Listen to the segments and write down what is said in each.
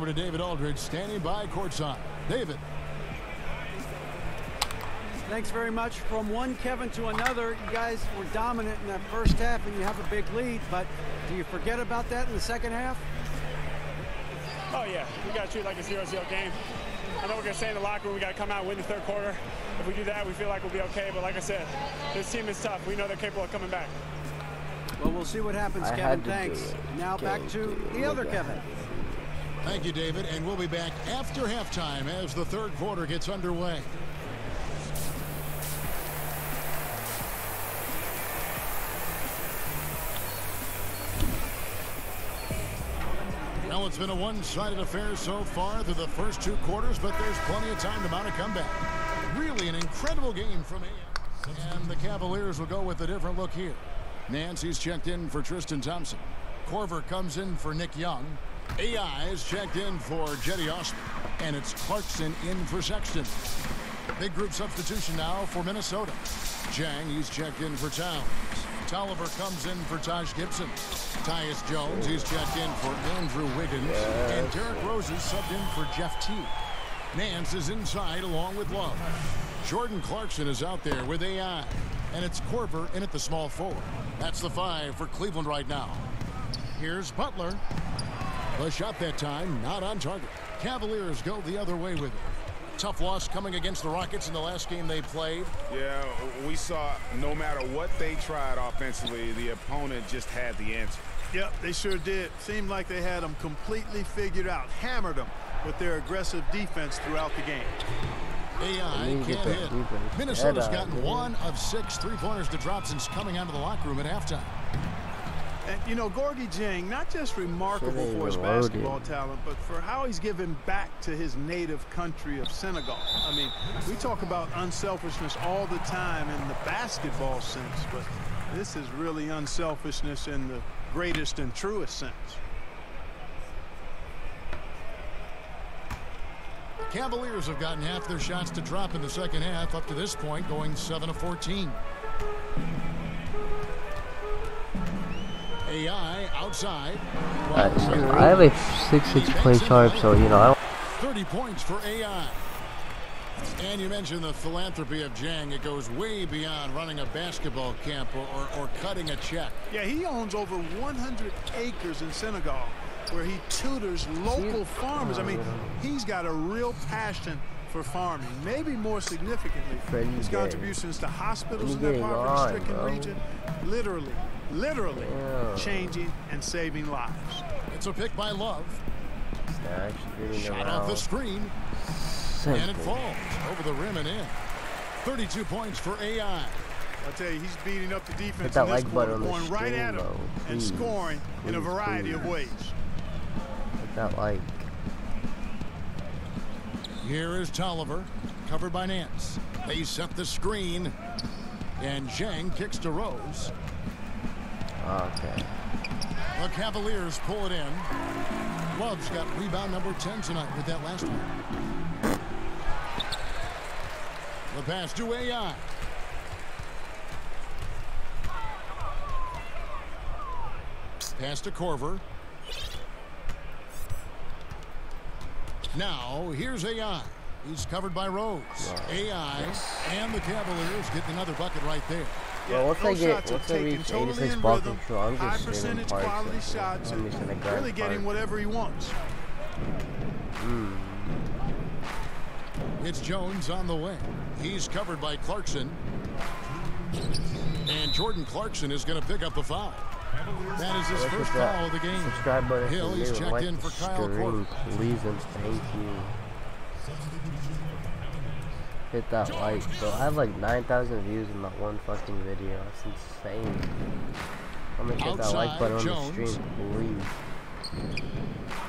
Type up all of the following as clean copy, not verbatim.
to David Aldridge, standing by courtside. David. Thanks very much. From one Kevin to another, you guys were dominant in that first half, and you have a big lead. But do you forget about that in the second half? Oh, yeah. We got to treat it like a 0-0 game. I know we're going to stay in the locker room. We got to come out and win the third quarter. If we do that, we feel like we'll be okay. But like I said, this team is tough. We know they're capable of coming back. Well, we'll see what happens, Kevin. Thanks. Now back to the other Kevin. Thank you, David. And we'll be back after halftime as the third quarter gets underway. Well, it's been a one-sided affair so far through the first two quarters, but there's plenty of time to mount a comeback. Really an incredible game from AM. And the Cavaliers will go with a different look here. Nancy's checked in for Tristan Thompson. Korver comes in for Nick Young. AI is checked in for Jetty Osman. And it's Clarkson in for Sexton. Big group substitution now for Minnesota. Jang, he's checked in for Towns. Tolliver comes in for Taj Gibson. Tyus Jones, he's checked in for Andrew Wiggins. And Derrick Rose is subbed in for Jeff T. Nance is inside along with Love. Jordan Clarkson is out there with AI. And it's Korver in at the small forward. That's the 5 for Cleveland right now. Here's Butler. The shot that time, not on target. Cavaliers go the other way with it. Tough loss coming against the Rockets in the last game they played. Yeah, we saw no matter what they tried offensively, the opponent just had the answer. Yep, they sure did. Seemed like they had them completely figured out. Hammered them with their aggressive defense throughout the game. AI can't hit. Minnesota's gotten 1 of 6 3-pointers to drop since coming out of the locker room at halftime. And, you know, Gringidng, not just remarkable for his basketball talent, but for how he's given back to his native country of Senegal. I mean, we talk about unselfishness all the time in the basketball sense, but this is really unselfishness in the greatest and truest sense. Cavaliers have gotten half their shots to drop in the second half up to this point, going 7 of 14. AI outside. I have a 6-6 play chart, so you know I don't. 30 points for AI. And you mentioned the philanthropy of Jang. It goes way beyond running a basketball camp or cutting a check. Yeah, he owns over 100 acres in Senegal where he tutors local farmers. I mean, he's got a real passion for farming. Maybe more significantly, his contributions to hospitals in that poverty-stricken region, literally changing and saving lives. It's a pick by Love. Shot off the screen. And it falls over the rim and in. 32 points for AI. I'll tell you, he's beating up the defense in this like quarter, going right at him and scoring in a variety of ways. Hit that like. Here is Tolliver, covered by Nance. They set the screen, and Zhang kicks to Rose. Okay. The Cavaliers pull it in. Love's got rebound number 10 tonight with that last one. The pass to AI. Pass to Korver. Now, here's AI. He's covered by Rose. AI and the Cavaliers getting another bucket right there. Well, once I reach 86 ball control, I'm high just percentage quality shots and really getting whatever he wants. It's Jones on the wing. He's covered by Clarkson. And Jordan Clarkson is going to pick up the foul. That is his first foul of the game. Subscribe button. Hill, he's checked in for Kyle Korver. Please and thank you. Hit that like, bro. I have like 9,000 views in that one fucking video. That's insane. I'm gonna hit that like button on the stream, please.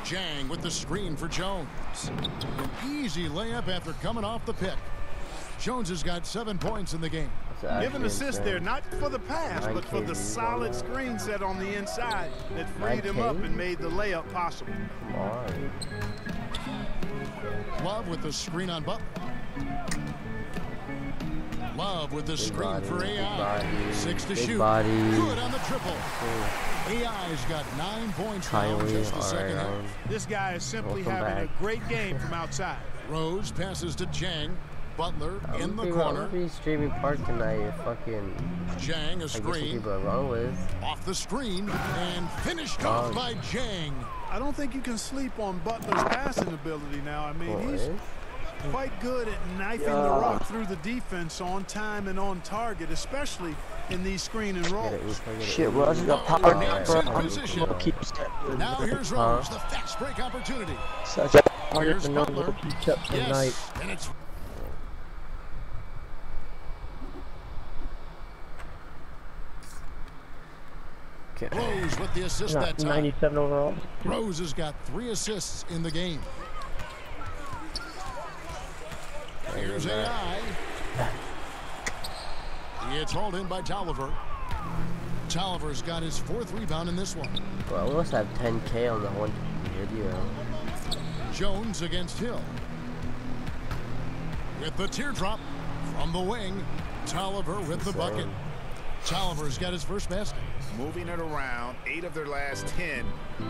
Jang with the screen for Jones. An easy layup after coming off the pick. Jones has got 7 points in the game. Give an assist there, not for the pass, but for the solid screen set on the inside that freed him up and made the layup possible. Come on. Love with the screen on Butler. Love with the screen for AI. 6 to shoot. Good on the triple. AI's got 9 points now in just the second half. This guy is simply having a great game from outside. Rose passes to Jang. Butler in the corner. I'm be streaming Park tonight. Fucking Jang a screen. People are wrong with. Off the screen and finished off by Jang. I don't think you can sleep on Butler's passing ability now. I mean, he's quite good at knifing the rock through the defense on time and on target, especially in these screen and rolls. Shit, Russ got power. Now here's Rose, the fast break opportunity. Such a here's Butler. Yes, and it's Rose with the assist that time. 97 overall. Rose has got 3 assists in the game. Here's AI. It's hauled in by Tolliver. Tolliver's got his 4th rebound in this one. Well, we must have 10K on that one video. Jones against Hill. With the teardrop from the wing. Tolliver with the bucket. Tolliver's got his first basket. Moving it around, 8 of their last 10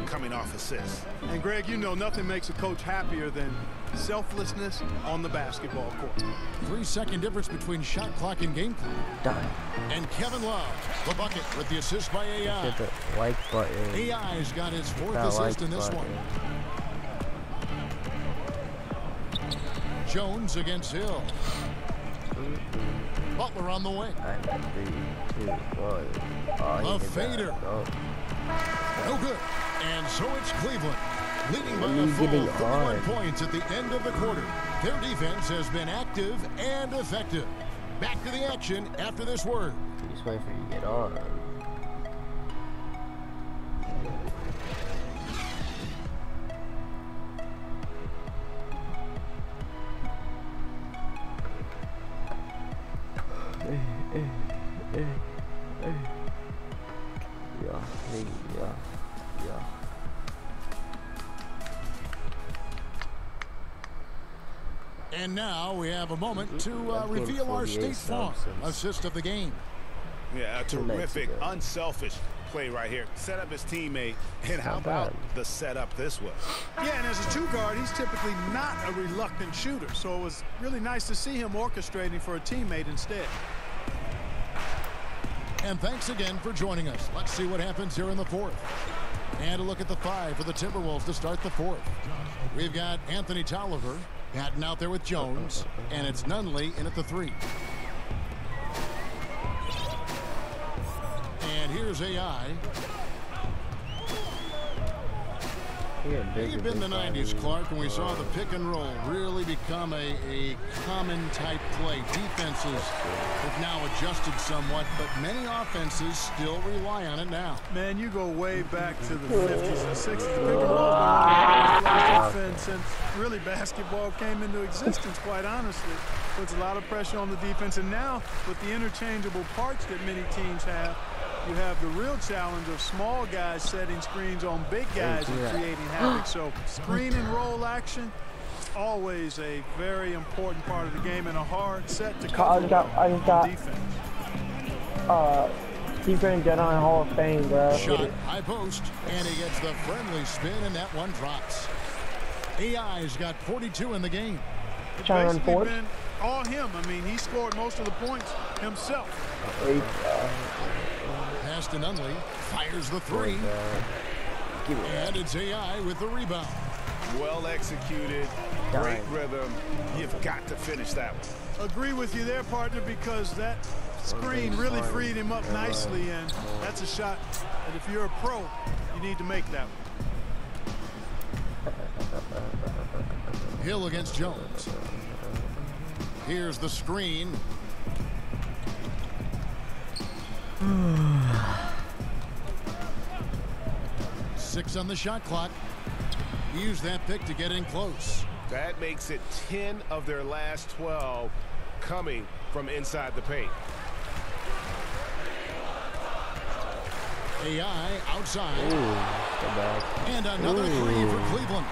coming off assists. And Greg, you know nothing makes a coach happier than selflessness on the basketball court. 3-second difference between shot clock and game clock. Done. And Kevin Love, the bucket with the assist by AI. Hit the like button. AI's got his 4th assist in this one. Jones against Hill. Butler on the wing. 3, 2, 1. A fader. No good. And so it's Cleveland, leading by a full 31 points at the end of the quarter. Their defense has been active and effective. Back to the action after this word. Just wait for you to get on. And now we have a moment to reveal our State Farm assist of the game. Yeah, a terrific, unselfish play right here. Set up his teammate, and how about the setup this was? Yeah, and as a 2-guard, he's typically not a reluctant shooter, so it was really nice to see him orchestrating for a teammate instead. And thanks again for joining us. Let's see what happens here in the 4th. And a look at the 5 for the Timberwolves to start the 4th. We've got Anthony Tolliver batting out there with Jones, and it's Nunley in at the 3. And here's AI. It had been the 90s, Clark, when we saw the pick and roll really become a common type play. Defenses have now adjusted somewhat, but many offenses still rely on it now. Man, you go way back to the 50s and 60s. The pick and roll defense since really basketball came into existence, quite honestly. Puts a lot of pressure on the defense, and now with the interchangeable parts that many teams have, you have the real challenge of small guys setting screens on big guys and creating havoc. So screen and roll action, always a very important part of the game and a hard set to cover. I just got defense. Stephen Jedi Hall of Fame, bro. Shot, high post, and he gets the friendly spin, and that one drops. AI's got 42 in the game. It's basically been all him. I mean, he scored most of the points himself. Pass to Nunley, fires the 3, and it's AI with the rebound. Well executed, great rhythm. You've got to finish that one. Agree with you there, partner, because that screen really freed him up nicely, and that's a shot that if you're a pro, you need to make that one. Hill against Jones. Here's the screen. 6 on the shot clock. Use that pick to get in close. That makes it 10 of their last 12 coming from inside the paint. AI outside. And another 3 for Cleveland.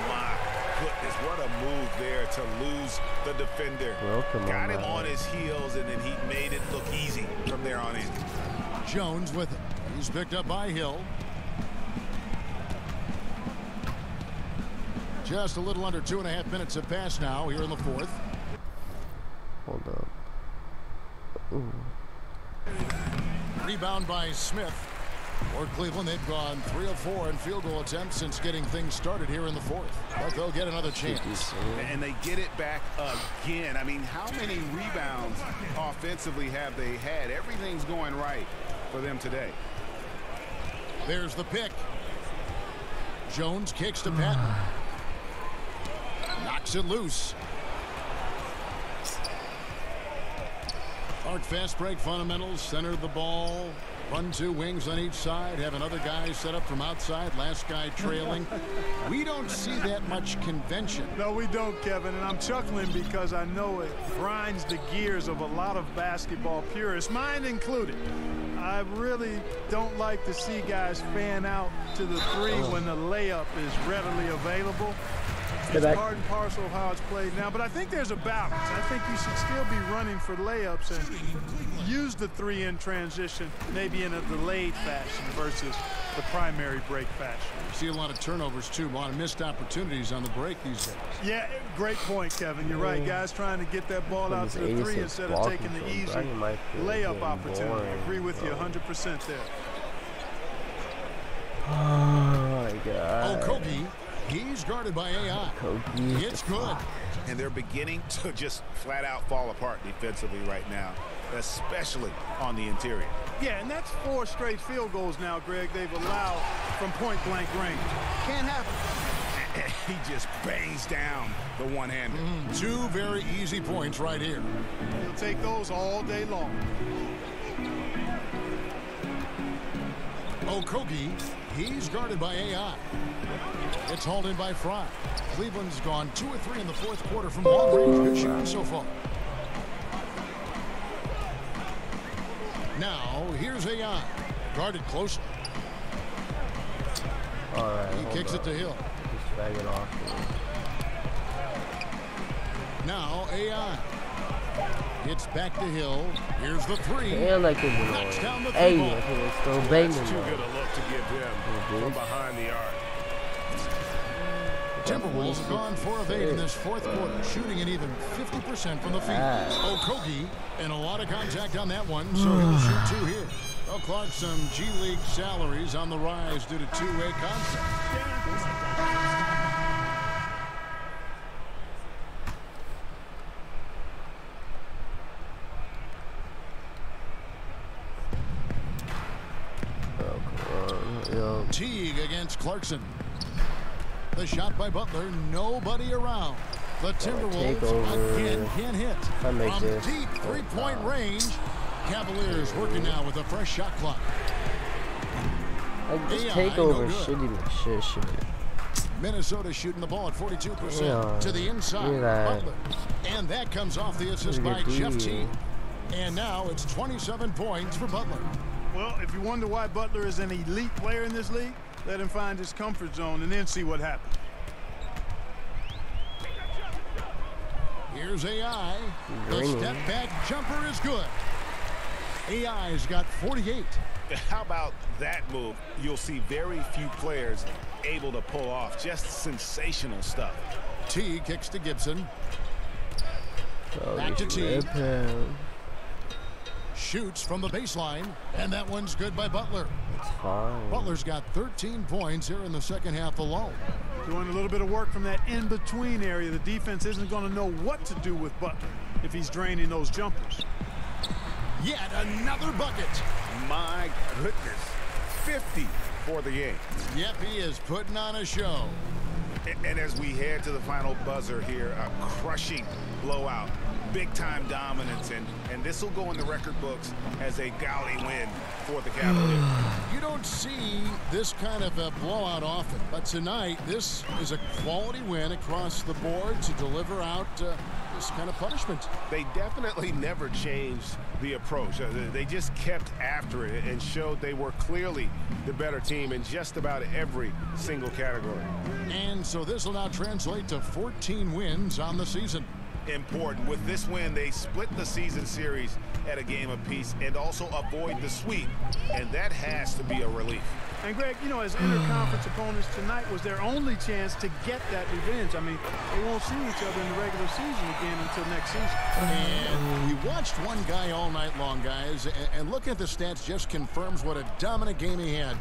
My goodness, what a move there to lose the defender. Got him on his heels, and then he made it look easy from there on in. Jones with it. He's picked up by Hill. Just a little under 2.5 minutes have passed now here in the fourth. Hold up. Ooh. Rebound by Smith. For Cleveland, they've gone 3 of 4 in field goal attempts since getting things started here in the fourth. But they'll get another chance. And they get it back again. I mean, how many rebounds offensively have they had? Everything's going right for them today. There's the pick. Jones kicks to Patton. Knocks it loose. Clark fast break fundamentals. Center the ball. Run 2 wings on each side. Have another guy set up from outside. Last guy trailing. We don't see that much convention. No, we don't, Kevin. And I'm chuckling because I know it grinds the gears of a lot of basketball purists, mine included. I really don't like to see guys fan out to the 3 when the layup is readily available. It's part and parcel of how it's played now, but I think there's a balance. I think you should still be running for layups and use the 3 in transition, maybe in a delayed fashion versus the primary break fashion. You see a lot of turnovers, too. A lot of missed opportunities on the break these days. Yeah, great point, Kevin. You're right. Guys trying to get that ball out to the 3 instead of taking the easy layup opportunity. I agree with you 100% there. Oh, my God. Okogie. He's guarded by AI. It's good. And they're beginning to just flat out fall apart defensively right now, especially on the interior. Yeah, and that's 4 straight field goals now, Greg, they've allowed from point-blank range. Can't happen. He just bangs down the one-hander. 2 very easy points right here. He'll take those all day long. Okogie, he's guarded by AI. It's hauled in by Fry. Cleveland's gone 2 of 3 in the fourth quarter from long range. Good shooting so far. Now, here's AI. Guarded closely. All right, he kicks it to Hill. Just bag it off. Now, AI. It's back to Hill. Here's the 3. And like knocks down the 3 hey, ball. it's still banging. That's too good a look to give him from behind the arc. Timberwolves have gone 4 of 8 in this fourth quarter, shooting an even 50% from the field. Okogie, and a lot of contact on that one, so he'll shoot 2 here. Well, Clark, some G League salaries on the rise due to two-way contact. Teague against Clarkson. The shot by Butler, nobody around. The Timberwolves again can't hit. From deep three-point range, Cavaliers working now with a fresh shot clock. Like this takeover shit. Minnesota shooting the ball at 42% to the inside. Butler. And that comes off the assist by Jeff Teague. And now it's 27 points for Butler. Well, if you wonder why Butler is an elite player in this league, let him find his comfort zone and then see what happens. Here's AI. The step back jumper is good. AI's got 48. How about that move? You'll see very few players able to pull off. Just sensational stuff. T kicks to Gibson. Back to T. Shoots from the baseline, and that one's good by Butler. It's fine. Butler's got 13 points here in the second half alone. Doing a little bit of work from that in-between area. The defense isn't going to know what to do with Butler if he's draining those jumpers. Yet another bucket. My goodness. 50 for the game. Yep, he is putting on a show. And as we head to the final buzzer here, a crushing blowout. Big-time dominance, and this will go in the record books as a gaudy win for the Cavaliers. You don't see this kind of a blowout often, but tonight this is a quality win across the board to deliver out this kind of punishment. They definitely never changed the approach. They just kept after it and showed they were clearly the better team in just about every single category. And so this will now translate to 14 wins on the season. important. With this win, they split the season series at a game apiece and also avoid the sweep, and that has to be a relief. And Greg, you know, as interconference opponents, tonight was their only chance to get that revenge. I mean, they won't see each other in the regular season again until next season. And we watched one guy all night long, guys, and looking at the stats just confirms what a dominant game he had.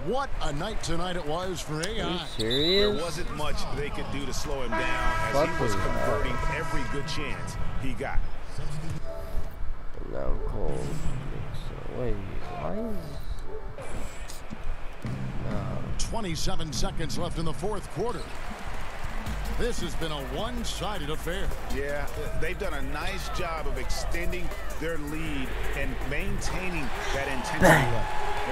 What a night tonight it was for AI. Are you serious? There wasn't much they could do to slow him down as he was converting every good chance he got. Now I'm cold. So, wait, why is... 27 seconds left in the fourth quarter. This has been a one-sided affair. Yeah, they've done a nice job of extending their lead and maintaining that intensity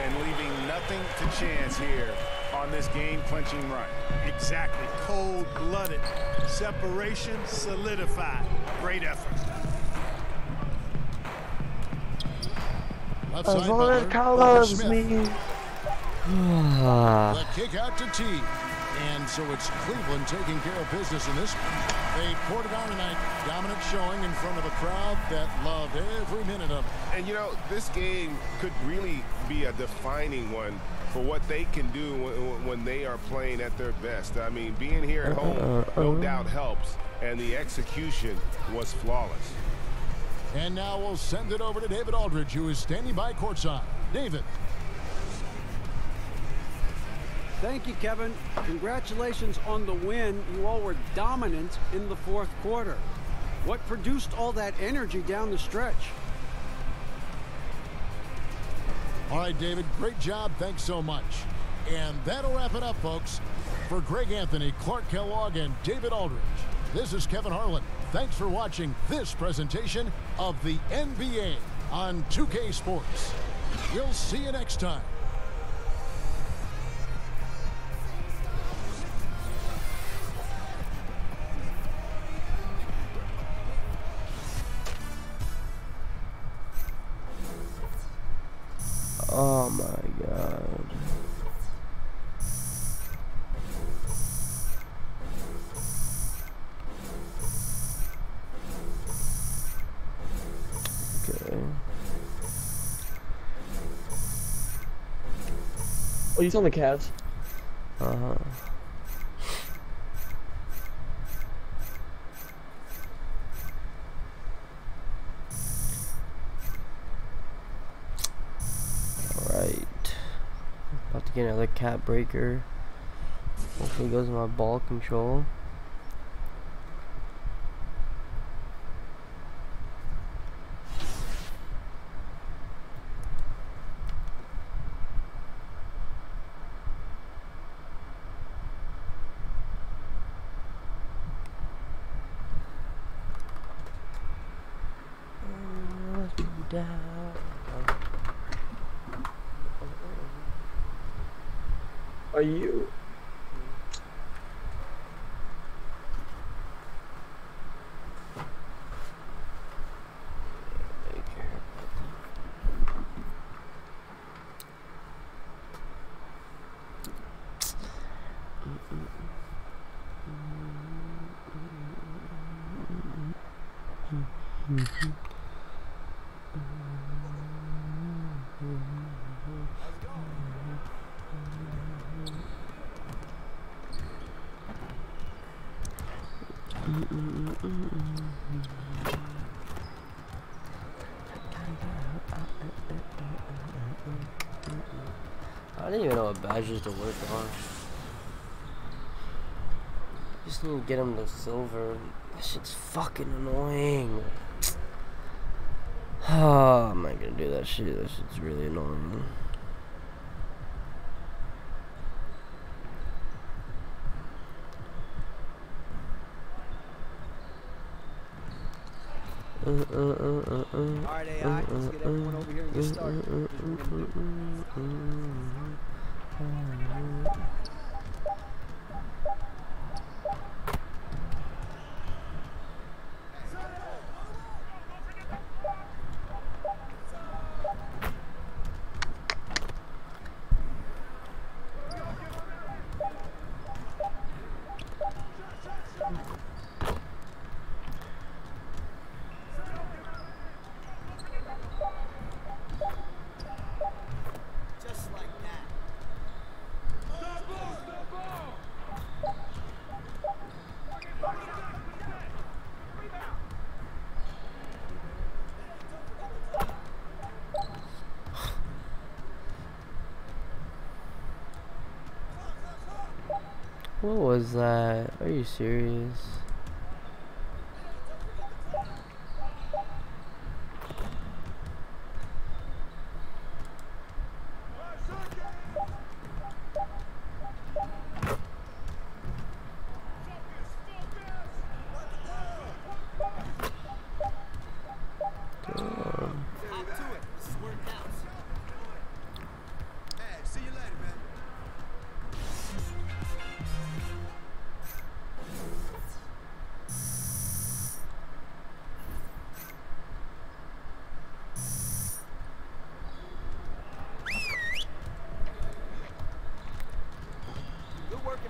and leaving nothing to chance here on this game-clinching run. Exactly. Cold-blooded. Separation solidified. Great effort. Left As side, long as Butler, Kyle over loves Smith. me. The kick out to T. And so it's Cleveland taking care of business in this. They poured it on tonight. Dominant showing in front of a crowd that loved every minute of it. And, you know, this game could really be a defining one for what they can do when they are playing at their best. I mean, being here at home, no doubt helps. And the execution was flawless. And now we'll send it over to David Aldridge, who is standing by courtside. David. Thank you, Kevin. Congratulations on the win. You all were dominant in the fourth quarter. What produced all that energy down the stretch? All right, David, great job. Thanks so much. And that'll wrap it up, folks. For Greg Anthony, Clark Kellogg, and David Aldridge, this is Kevin Harlan. Thanks for watching this presentation of the NBA on 2K Sports. We'll see you next time. Oh my God. Okay. Oh, he's on the Cavs. Uh-huh. About to get another cat breaker. Hopefully it goes in my ball control. Are you? I don't even know what badges to work on. Just need to get him to silver. That shit's fucking annoying. Oh, I'm not gonna do that shit. That shit's really annoying. Alright, AI, let's get everyone over here and get started. What was that? Are you serious?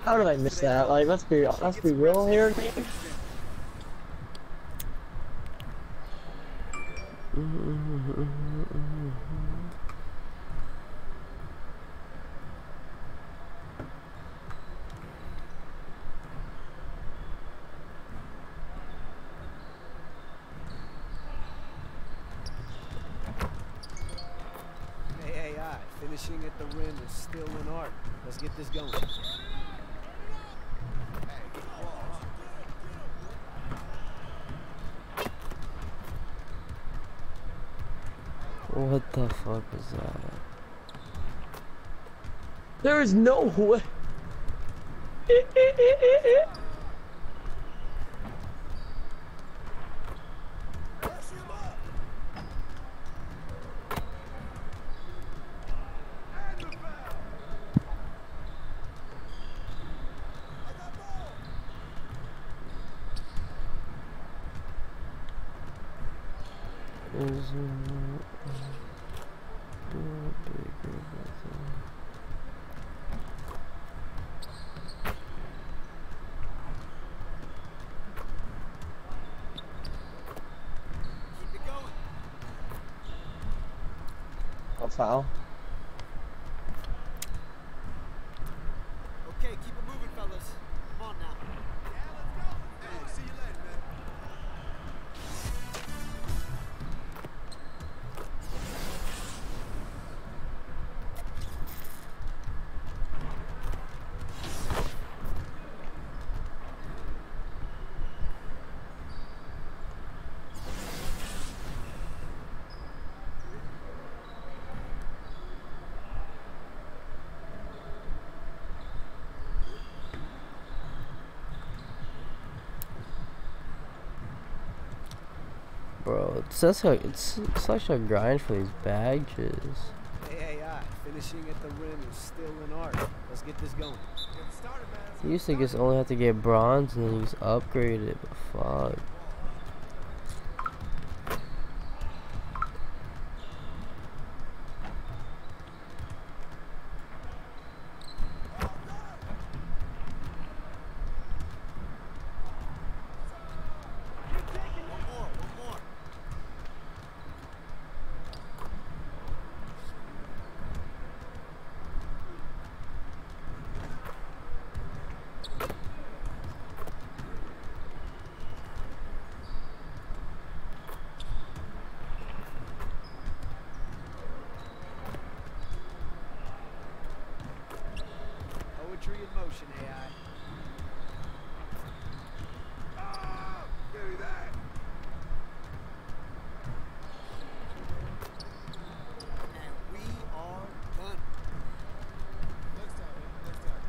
How did I miss that? Like, let's be real here. Hey, AI, finishing at the rim is still an art. Let's get this going. What the fuck is that? There is no way. A foul. Okay, keep it moving, fellas. Come on now. Yeah, let's go. Hey, see you later, man. Bro, it's such a grind for these badges. Hey, AI, finishing at the rim is still an art. Let's get this going. You used to just only have to get bronze and then you just upgrade it, but fuck. Poetry in motion, AI. And we are done. Next time, man. Next time.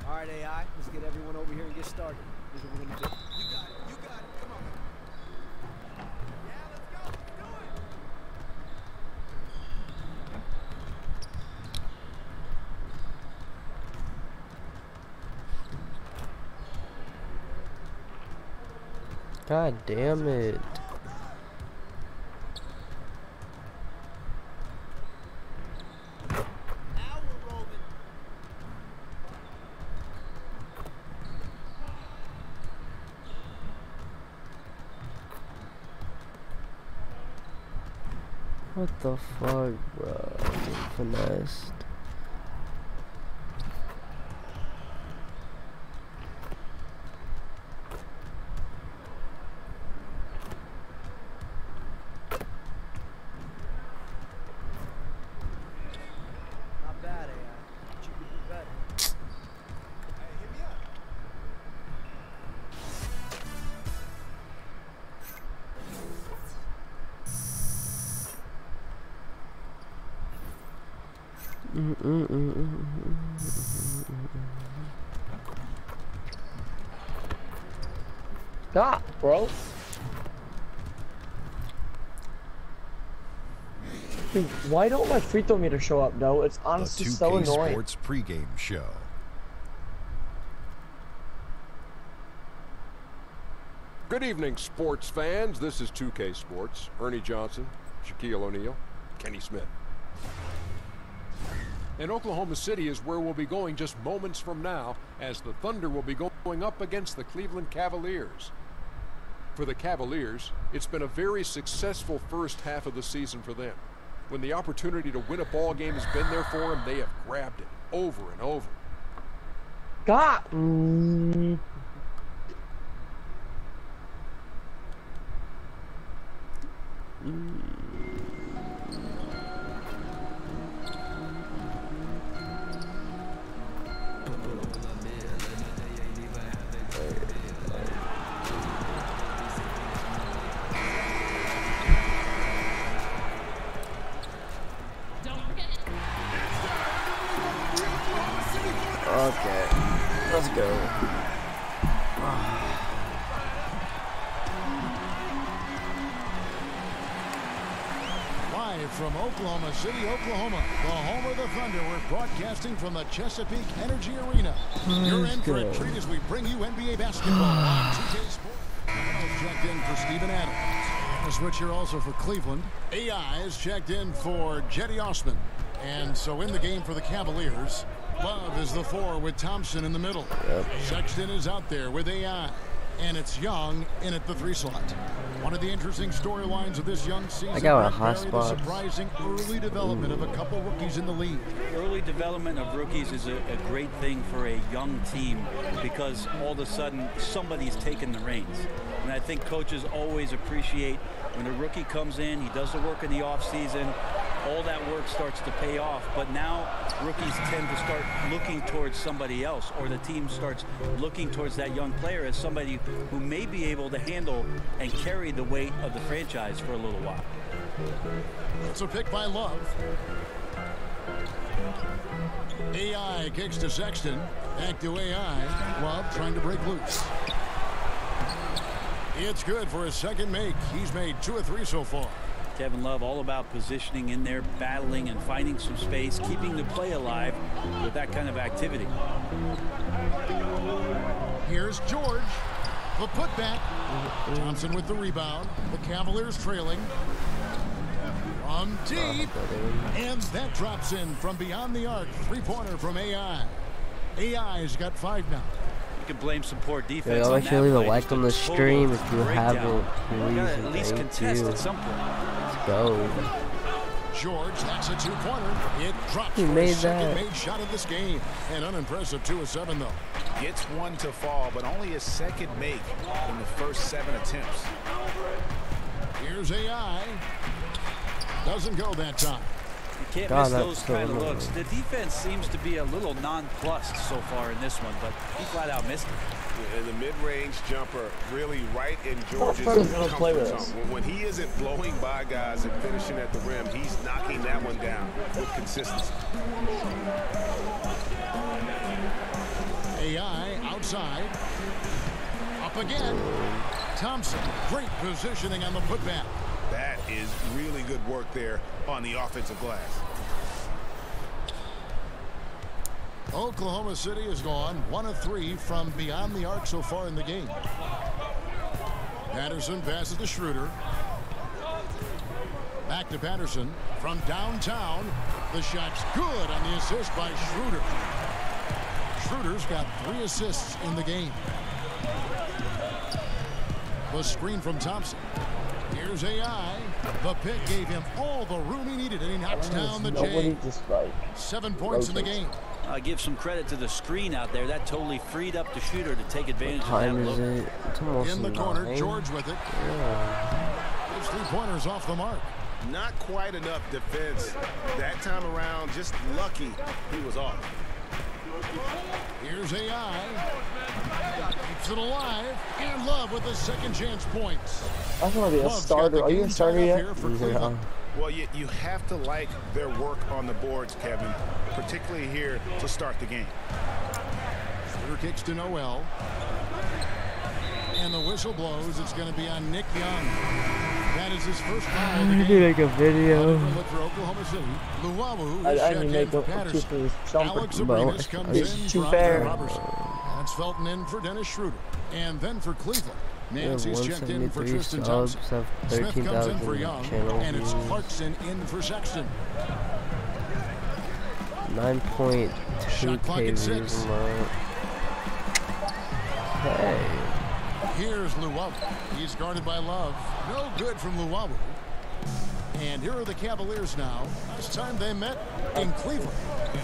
All right, AI, let's get everyone over here and get started. Here's what we're gonna do. You got it. You got it. Come on. Yeah, let's go. Let's do it. God damn it. What the fuck, bro? Finessed. Not bad, AI. But you could do better. Hey, hit me up. Stop, bro. Dude, why don't my free throw meter show up, though? It's honestly so annoying. The 2K Sports pregame show. Good evening, sports fans. This is 2K Sports. Ernie Johnson, Shaquille O'Neal, Kenny Smith. And Oklahoma City is where we'll be going just moments from now, as the Thunder will be going up against the Cleveland Cavaliers. For the Cavaliers, it's been a very successful first half of the season for them. When the opportunity to win a ball game has been there for them, they have grabbed it over and over. God. Okay, let's go. Live from Oklahoma City, Oklahoma, the home of the Thunder, we're broadcasting from the Chesapeake Energy Arena. You're in for a treat as we bring you NBA basketball on 2K Sports. Checked in for Steven Adams. A switch here also for Cleveland. AI is checked in for Jetty Osman. And so in the game for the Cavaliers, Love is the 4 with Thompson in the middle. Sexton is out there with AI. And it's Young in at the 3 slot. One of the interesting storylines of this young season, I got a hot spot. The surprising early development of a couple rookies in the league. Early development of rookies is a great thing for a young team because all of a sudden somebody's taking the reins. And I think coaches always appreciate when a rookie comes in, he does the work in the offseason, all that work starts to pay off. But now rookies tend to start looking towards somebody else, or the team starts looking towards that young player as somebody who may be able to handle and carry the weight of the franchise for a little while. It's a pick by Love. AI kicks to Sexton. Back to AI. Love trying to break loose. It's good for his second make. He's made 2 of 3 so far. Kevin Love all about positioning in there, battling and finding some space, keeping the play alive with that kind of activity. Here's George. The putback. Thompson with the rebound. The Cavaliers trailing. From deep. And that drops in from beyond the arc. 3-pointer from AI. AI's got 5 now. You can blame some poor defense. I'll actually leave a like on the stream if you haven't. Please, at least contest at some point. Let's go. George, that's a 2-pointer. It drops He for made his second that. made shot of this game. An unimpressive 2 of 7 though. Gets 1 to fall, but only his second make in the first 7 attempts. Here's AI. Doesn't go that time. You can't miss those kind of looks. The defense seems to be a little nonplussed so far in this one, but he flat out missed it. And the mid-range jumper really right in George's comfort zone. When he isn't blowing by guys and finishing at the rim, he's knocking that one down with consistency. AI outside. Up again. Thompson, great positioning on the putback. That is really good work there on the offensive glass. Oklahoma City has gone 1 of 3 from beyond the arc so far in the game. Patterson passes to Schroeder. Back to Patterson from downtown. The shot's good on the assist by Schroeder. Schroeder's got 3 assists in the game. The screen from Thompson. Here's AI. The pick gave him all the room he needed, and he knocks down the J. 7 points in the game. I give some credit to the screen out there. That totally freed up the shooter to take advantage of that look. In the corner, George with it. His 3 pointers off the mark. Not quite enough defense. That time around, just lucky he was off. Here's AI. Keeps it alive. And Love with the second chance points. I want to be a starter. Are you a starter yet? Yeah. Well, you have to like their work on the boards, Kevin, particularly here to start the game. Shooter kicks to Noel. And the whistle blows. It's going to be on Nick Young. That is his first foul of the game. I need to make a video. For Oklahoma City. Luwawu I is need to checked make in for a Patterson. jumper. Alex Abrinas comes in Too for fair. Robertson. That's Felton in for Dennis Schroeder. And then for Cleveland, Nancy's checked in for Tristan Thompson. Smith comes in for Young. And it's Clarkson in for Sexton. 9.2K views. Hey. Here's Luwawu. He's guarded by Love. No good from Luwawu. And here are the Cavaliers now. Last time they met in Cleveland.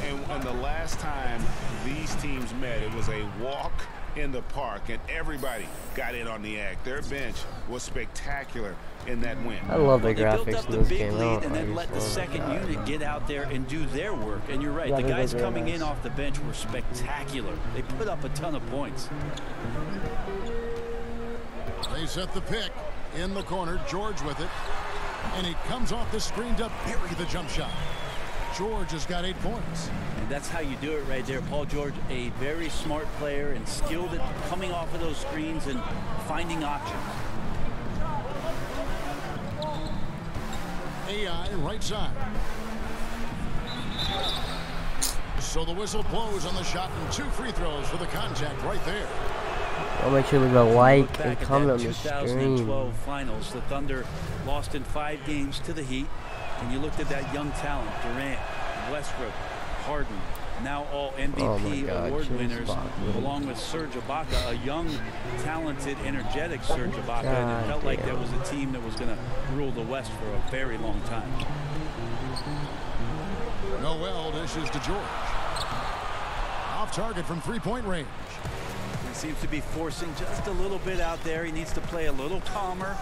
And the last time these teams met, it was a walk in the park, and everybody got in on the act. Their bench was spectacular in that win. I love the They built graphics up in the this big game. lead and then let the second unit get out there and do their work. And you're right, the guys coming in off the bench were spectacular. They put up a ton of points. They set the pick in the corner. George with it. And he comes off the screen to bury the jump shot. George has got 8 points. And that's how you do it right there. Paul George, a very smart player and skilled at coming off of those screens and finding options. AI right side. So the whistle blows on the shot and 2 free throws for the contact right there. I'll make sure to leave a like and comment on the stream. 2012 finals, the Thunder lost in 5 games to the Heat. And you looked at that young talent, Durant, Westbrook, Harden, now all MVP award winners, along with Serge Ibaka, a young, talented, energetic Serge Ibaka. And it felt like that was a team that was going to rule the West for a very long time. Noel dishes to George. Off target from 3-point range. He seems to be forcing just a little bit out there. He needs to play a little calmer,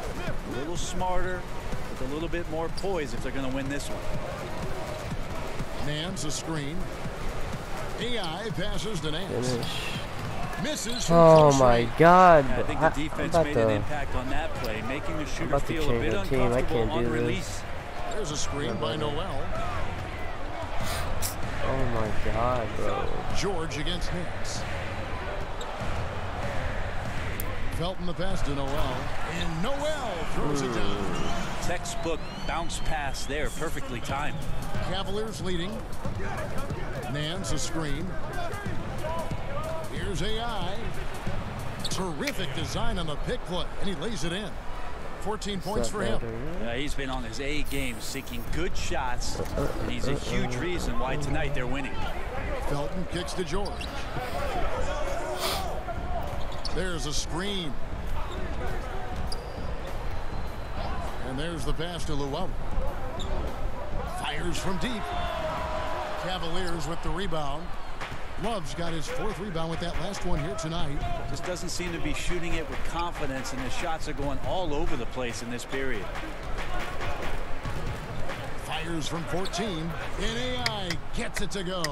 a little smarter, with a little bit more poise if they're going to win this one. Nance a screen. AI passes to Nance. Misses. Oh my God! Yeah, I think the defense made an impact on that play, making the shooter feel a bit uncomfortable on release. There's a screen by Noel. Oh my God, bro! George against Nance. Felton the pass to Noel, and Noel throws it down. Textbook bounce pass there, perfectly timed. Cavaliers leading. Nance a screen. Here's AI. Terrific design on the pick play, and he lays it in. 14 points for him. He's been on his A game, seeking good shots, and he's a huge reason why tonight they're winning. Felton kicks to George. There's a screen. And there's the pass to Luwawu. Fires from deep. Cavaliers with the rebound. Love's got his 4th rebound with that last one here tonight. Just doesn't seem to be shooting it with confidence, and the shots are going all over the place in this period. Fires from 14. And AI gets it to go.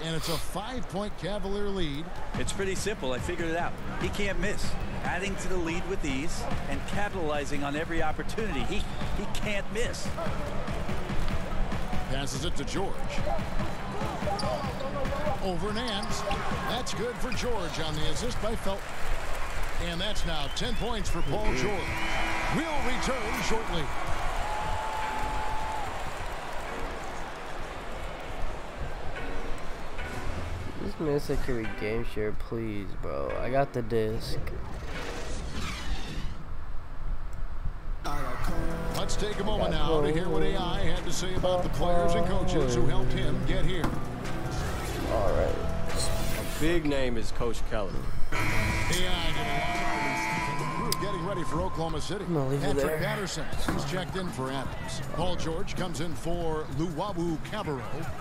And it's a 5-point Cavalier lead. It's pretty simple. I figured it out. He can't miss. Adding to the lead with ease and capitalizing on every opportunity. He can't miss. Passes it to George. Over Nance. That's good for George on the assist by Felton. And that's now 10 points for Paul George. We'll return shortly. This man said, can we game share, please, bro? I got the disc. Let's take a moment now to hear what AI had to say about the players and coaches who helped him get here. All right. big name is Coach Keller. Getting ready for Oklahoma City. Patrick Patterson, he's checked in for Adams. Paul George comes in for Luwawu Cabarro.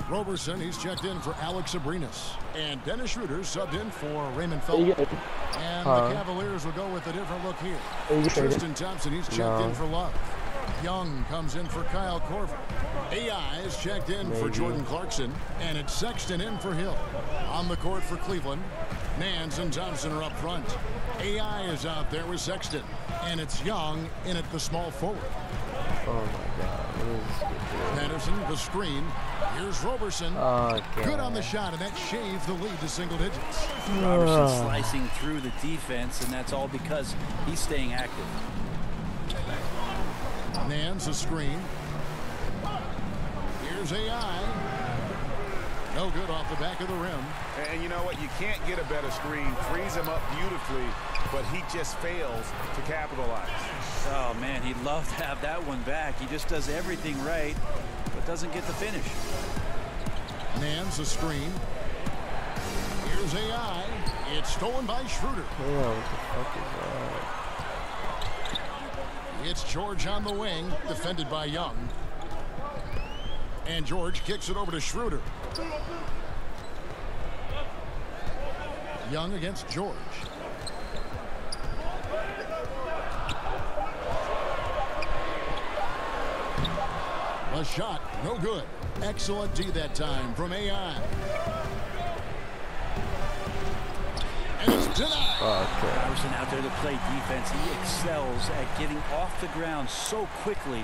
Roberson, he's checked in for Alex Abrinas. And Dennis Schroeder subbed in for Raymond Felton. And the Cavaliers will go with a different look here. Tristan Thompson, he's checked in for Love. Young comes in for Kyle Korver. AI is checked in for Jordan Clarkson. And it's Sexton in for Hill. On the court for Cleveland, Nance and Thompson are up front. AI is out there with Sexton. And it's Young in at the small forward. Oh my God. Patterson, the screen. Here's Roberson. Good on the shot, and that shaved the lead to single digits. Roberson slicing through the defense, and that's all because he's staying active. Nance, a screen. Here's AI. No good off the back of the rim. And you know what? You can't get a better screen. Frees him up beautifully, but he just fails to capitalize. Oh, man, he'd love to have that one back. He just does everything right, but doesn't get the finish. Nance, a screen. Here's AI. It's stolen by Schroeder. What the fuck is that? It's George on the wing, defended by Young. And George kicks it over to Schroeder. Young against George. A shot, no good. Excellent D that time from AI. And it's denied. Patterson out there to play defense. He excels at getting off the ground so quickly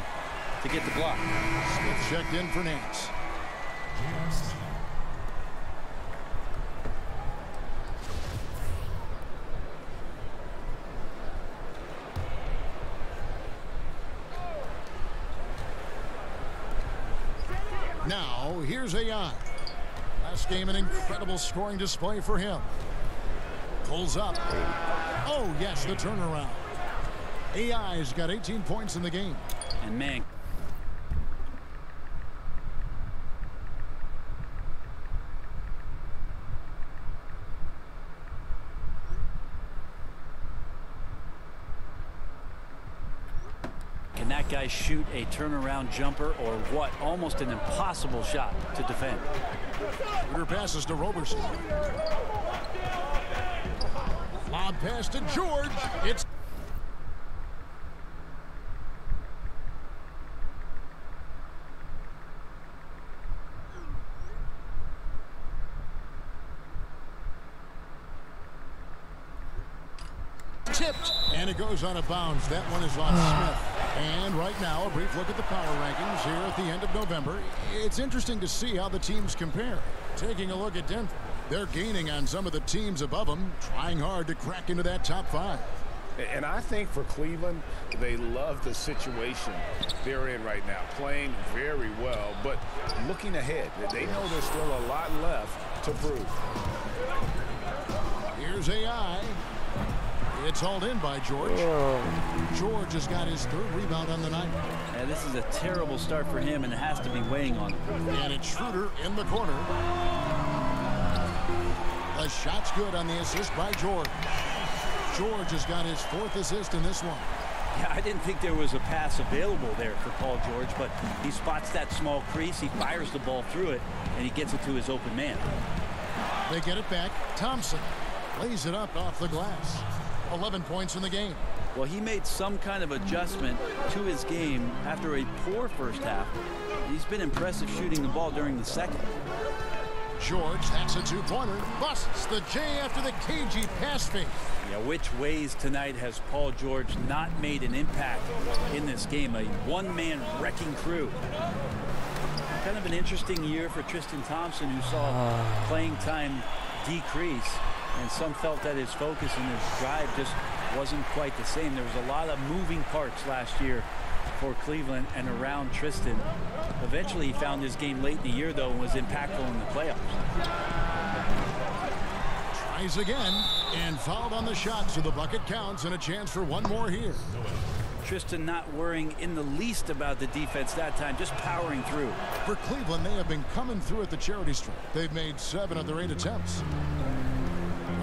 to get the block. Smith checked in for Nance. Now, here's AI. Last game, an incredible scoring display for him. Pulls up. Oh, yes, the turnaround. AI's got 18 points in the game. And, man, can that guy shoot a turnaround jumper or what? Almost an impossible shot to defend. Schroeder passes to Roberson. Lob pass to George. It's tipped, and it goes out of bounds. That one is on Smith. And right now, a brief look at the power rankings here at the end of November. It's interesting to see how the teams compare. Taking a look at Denver, they're gaining on some of the teams above them, trying hard to crack into that top 5. And I think for Cleveland, they love the situation they're in right now, playing very well, but looking ahead, they know there's still a lot left to prove. Here's AI. It's hauled in by George. George has got his 3rd rebound on the night. Yeah, this is a terrible start for him, and it has to be weighing on him. And it's Schroeder in the corner. The shot's good on the assist by George. George has got his 4th assist in this one. Yeah, I didn't think there was a pass available there for Paul George, but he spots that small crease, he fires the ball through it, and he gets it to his open man. They get it back. Thompson lays it up off the glass. 11 points in the game. Well, he made some kind of adjustment to his game after a poor first half. He's been impressive shooting the ball during the second. George, that's a 2-pointer. Busts the J after the cagey pass fake. Yeah, which ways tonight has Paul George not made an impact in this game? A one-man wrecking crew. Kind of an interesting year for Tristan Thompson, who saw playing time decrease. And some felt that his focus and his drive just wasn't quite the same. There was a lot of moving parts last year for Cleveland and around Tristan. Eventually, he found his game late in the year, though, and was impactful in the playoffs. Tries again, and fouled on the shot, so the bucket counts, and a chance for one more here. Tristan not worrying in the least about the defense that time, just powering through. For Cleveland, they have been coming through at the charity stripe. They've made 7 of their 8 attempts.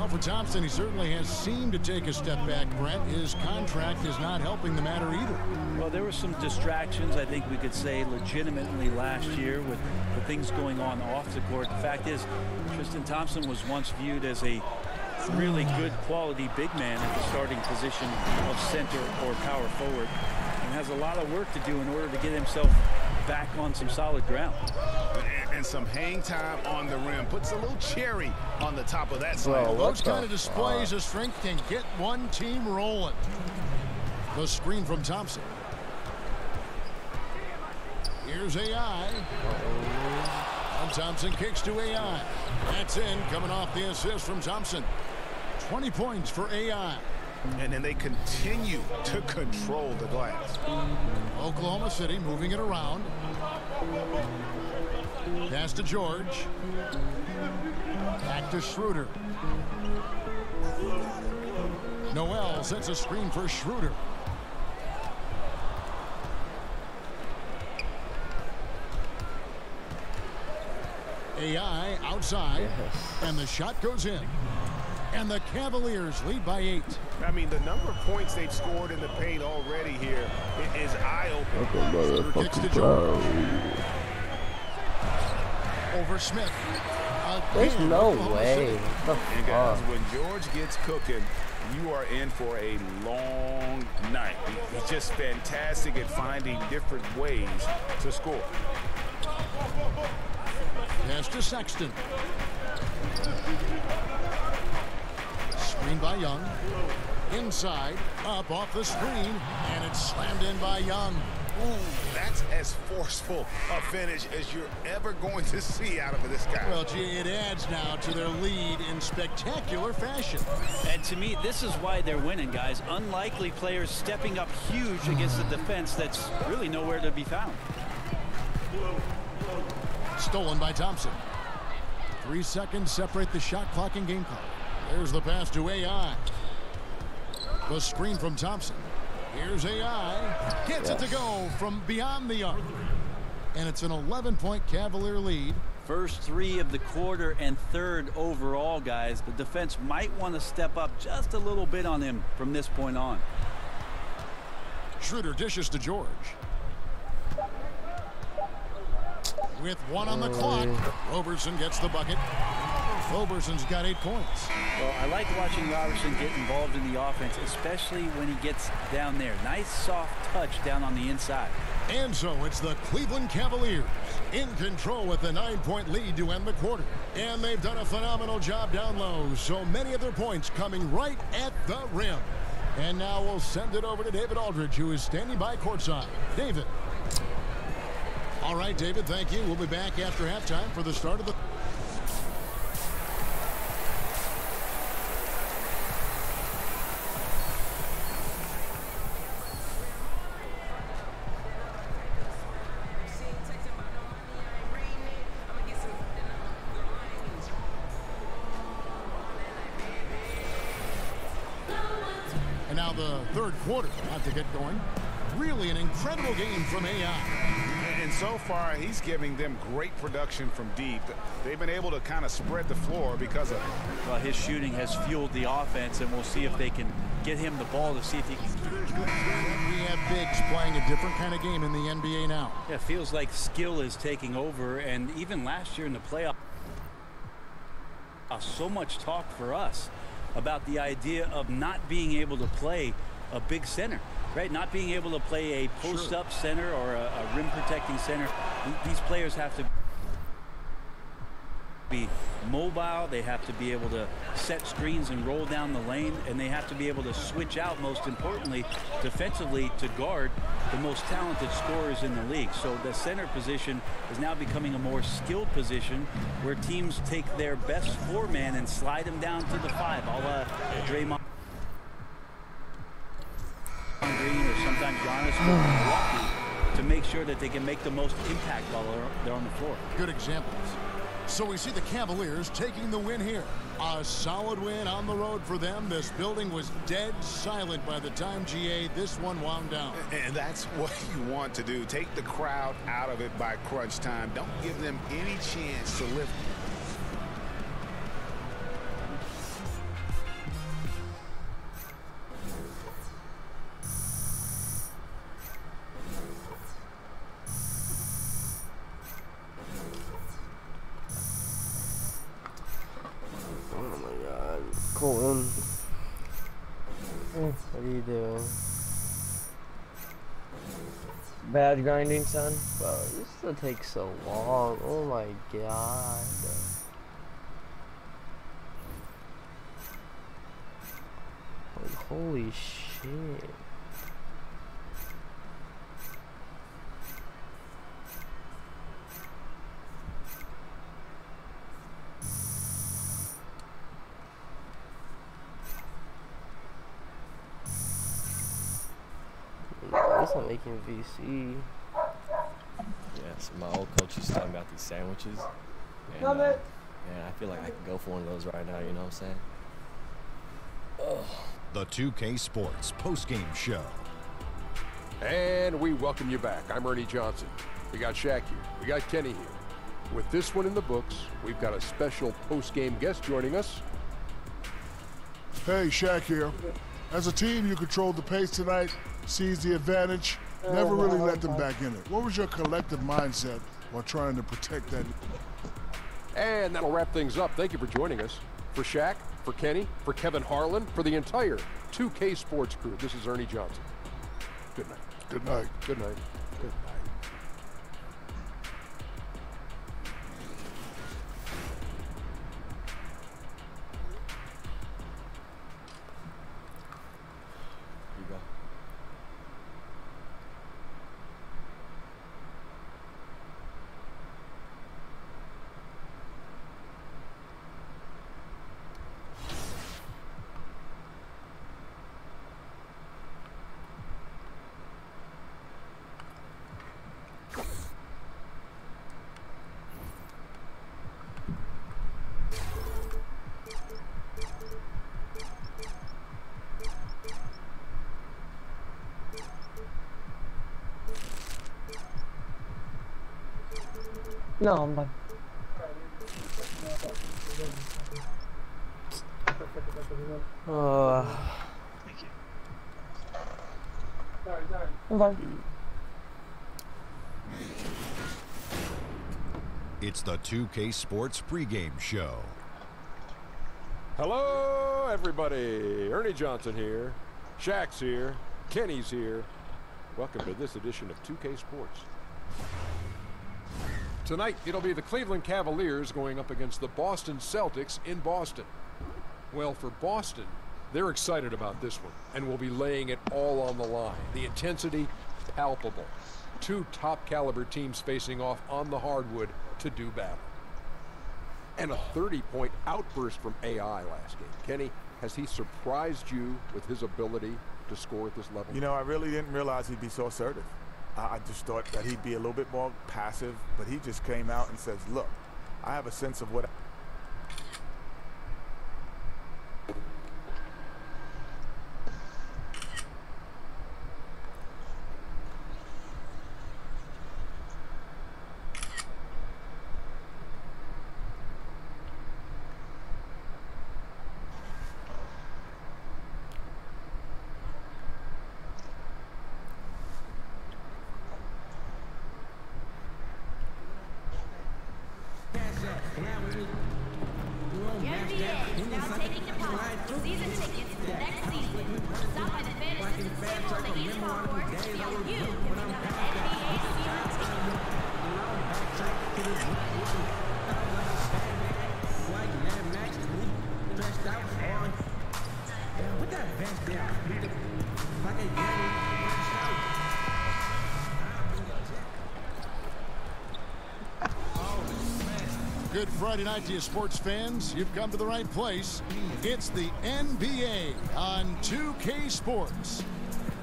Well, for Thompson, he certainly has seemed to take a step back, Brent. His contract is not helping the matter either. Well, there were some distractions, I think we could say, legitimately last year with the things going on off the court. The fact is, Tristan Thompson was once viewed as a really good quality big man at the starting position of center or power forward, and has a lot of work to do in order to get himself back on some solid ground. And some hang time on the rim. Puts a little cherry on the top of that slide. Well, those kind of displays of strength can get one team rolling. The screen from Thompson. Here's AI. And Thompson kicks to AI. That's in, coming off the assist from Thompson. 20 points for AI. And then they continue to control the glass. Oklahoma City moving it around. Pass to George. Back to Schroeder. Noel sets a screen for Schroeder. AI outside. And the shot goes in. And the Cavaliers lead by 8. I mean, the number of points they've scored in the paint already here is eye-opening. Kicks to George. Over Smith. There's no way. And guys, when George gets cooking, you are in for a long night. He's just fantastic at finding different ways to score. Pass to Sexton. Screen by Young. Inside, up off the screen, and it's slammed in by Young. Ooh, that's as forceful a finish as you're ever going to see out of this guy. Well, gee, it adds now to their lead in spectacular fashion. And to me, this is why they're winning, guys. Unlikely players stepping up huge against a defense that's really nowhere to be found. Stolen by Thompson. 3 seconds separate the shot clock and game clock. There's the pass to AI. The screen from Thompson. Here's AI. Gets it to go from beyond the arc. And it's an 11-point Cavalier lead. First 3 of the quarter and third overall, guys. The defense might want to step up just a little bit on him from this point on. Schroeder dishes to George. With 1 on the clock, Roberson gets the bucket. Roberson's got 8 points. Well, I like watching Roberson get involved in the offense, especially when he gets down there. Nice soft touch down on the inside. And so it's the Cleveland Cavaliers in control with a 9-point lead to end the quarter. And they've done a phenomenal job down low. So many of their points coming right at the rim. And now we'll send it over to David Aldridge, who is standing by courtside. David. All right, David, thank you. We'll be back after halftime for the start of the... And now the third quarter about to get going. Really an incredible game from AI. And so far, he's giving them great production from deep. They've been able to kind of spread the floor because of it. Well, his shooting has fueled the offense, and we'll see if they can get him the ball to see if he can. We have bigs playing a different kind of game in the NBA now. Yeah, it feels like skill is taking over, and even last year in the playoffs, so much talk for us about the idea of not being able to play a big center. Right, not being able to play a post-up center or a rim-protecting center. These players have to be mobile. They have to be able to set screens and roll down the lane, and they have to be able to switch out, most importantly, defensively to guard the most talented scorers in the league. So the center position is now becoming a more skilled position where teams take their best 4-man and slide them down to the 5, a la Draymond Green or sometimes Giannis or Milwaukee, to make sure that they can make the most impact while they're on the floor. Good examples. So we see the Cavaliers taking the win here. A solid win on the road for them. This building was dead silent by the time, GA, this one wound down. And that's what you want to do. Take the crowd out of it by crunch time. Don't give them any chance to lift. Colton. What are you doing? Bad grinding, son. Bro, this still takes so long. Oh my god. Like, holy shit. It's not making VC. Yeah, so my old coach used to tell me about these sandwiches. And, man, I feel like I could go for one of those right now, you know what I'm saying? Oh. The 2K Sports postgame show. And we welcome you back. I'm Ernie Johnson. We got Shaq here. We got Kenny here. With this one in the books, we've got a special postgame guest joining us. Hey, Shaq here. As a team, you controlled the pace tonight, seized the advantage, never really let them back in it. What was your collective mindset while trying to protect that? And that'll wrap things up. Thank you for joining us. For Shaq, for Kenny, for Kevin Harlan, for the entire 2K Sports crew, this is Ernie Johnson. Good night. Good night. Good night. Good night. No, I'm done. Thank you. I'm fine. It's the 2K Sports pregame show. Hello, everybody. Ernie Johnson here. Shaq's here. Kenny's here. Welcome to this edition of 2K Sports. Tonight, it'll be the Cleveland Cavaliers going up against the Boston Celtics in Boston. Well, for Boston, they're excited about this one and will be laying it all on the line. The intensity, palpable. Two top-caliber teams facing off on the hardwood to do battle. And a 30-point outburst from AI last game. Kenny, has he surprised you with his ability to score at this level? You know, I really didn't realize he'd be so assertive. I just thought that he'd be a little bit more passive, but he just came out and says, look, I have a sense of what... Good Friday night to you sports fans. You've come to the right place. It's the NBA on 2K Sports.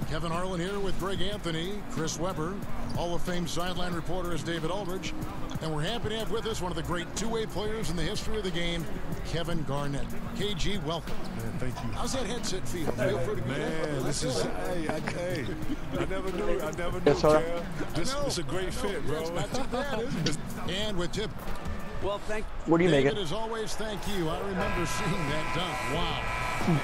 Kevin Harlan here with Greg Anthony, Chris Webber. Hall of Fame sideline reporter is David Aldridge. And we're happy to have with us one of the great two-way players in the history of the game, Kevin Garnett. KG, welcome. Man, thank you. How's that headset feel? Feel pretty good. Man, this is, hey, I never knew, Kev. This is a great fit, bro. It's not too bad, is it? And with Tip. Well, thank you. What do you make it? David, as always, thank you. I remember seeing that dunk. Wow.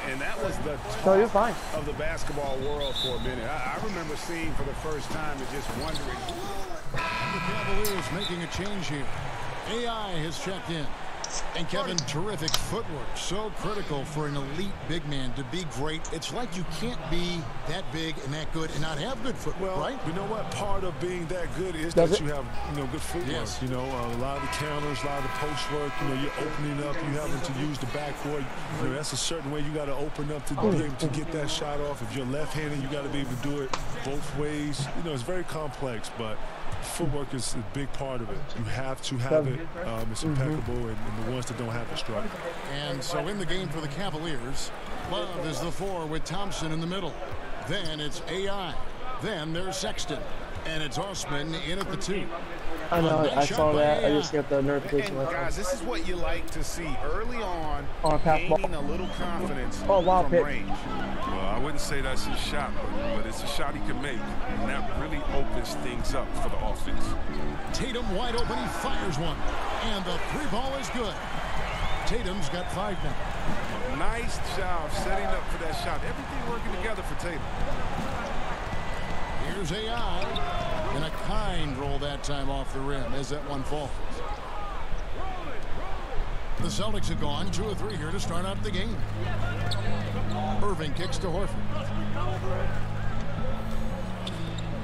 And that was the No, you're fine. of the basketball world for a minute. I remember seeing for the first time and just wondering. And the Cavaliers making a change here. AI has checked in. And Kevin, terrific footwork. So critical for an elite big man to be great. It's like you can't be that big and that good and not have good footwork, right? You know what? Part of being that good is that you have, good footwork. Yes. You know, a lot of the counters, a lot of the post work. You know, you're opening up. You having to use the backboard. You know, that's a certain way you got to open up to be able to get that shot off. If you're left-handed, you got to be able to do it both ways. You know, it's very complex, but footwork is a big part of it. You have to have it. It's impeccable, and the ones that don't have it struggle. And so in the game for the Cavaliers, Love is the 4 with Thompson in the middle. Then it's AI. Then there's Sexton. And it's Osman in at the 2. I know, I saw that. I just got the notification. And guys, this is what you like to see early on, gaining a little confidence from range. Well, I wouldn't say that's his shot, but it's a shot he can make, and that really opens things up for the offense. Tatum wide open, he fires one, and the 3 ball is good. Tatum's got 5 now. Nice job setting up for that shot. Everything working together for Tatum. Here's AI, and a kind roll that time off the rim as that one falls. The Celtics have gone 2 of 3 here to start out the game. Irving kicks to Horford.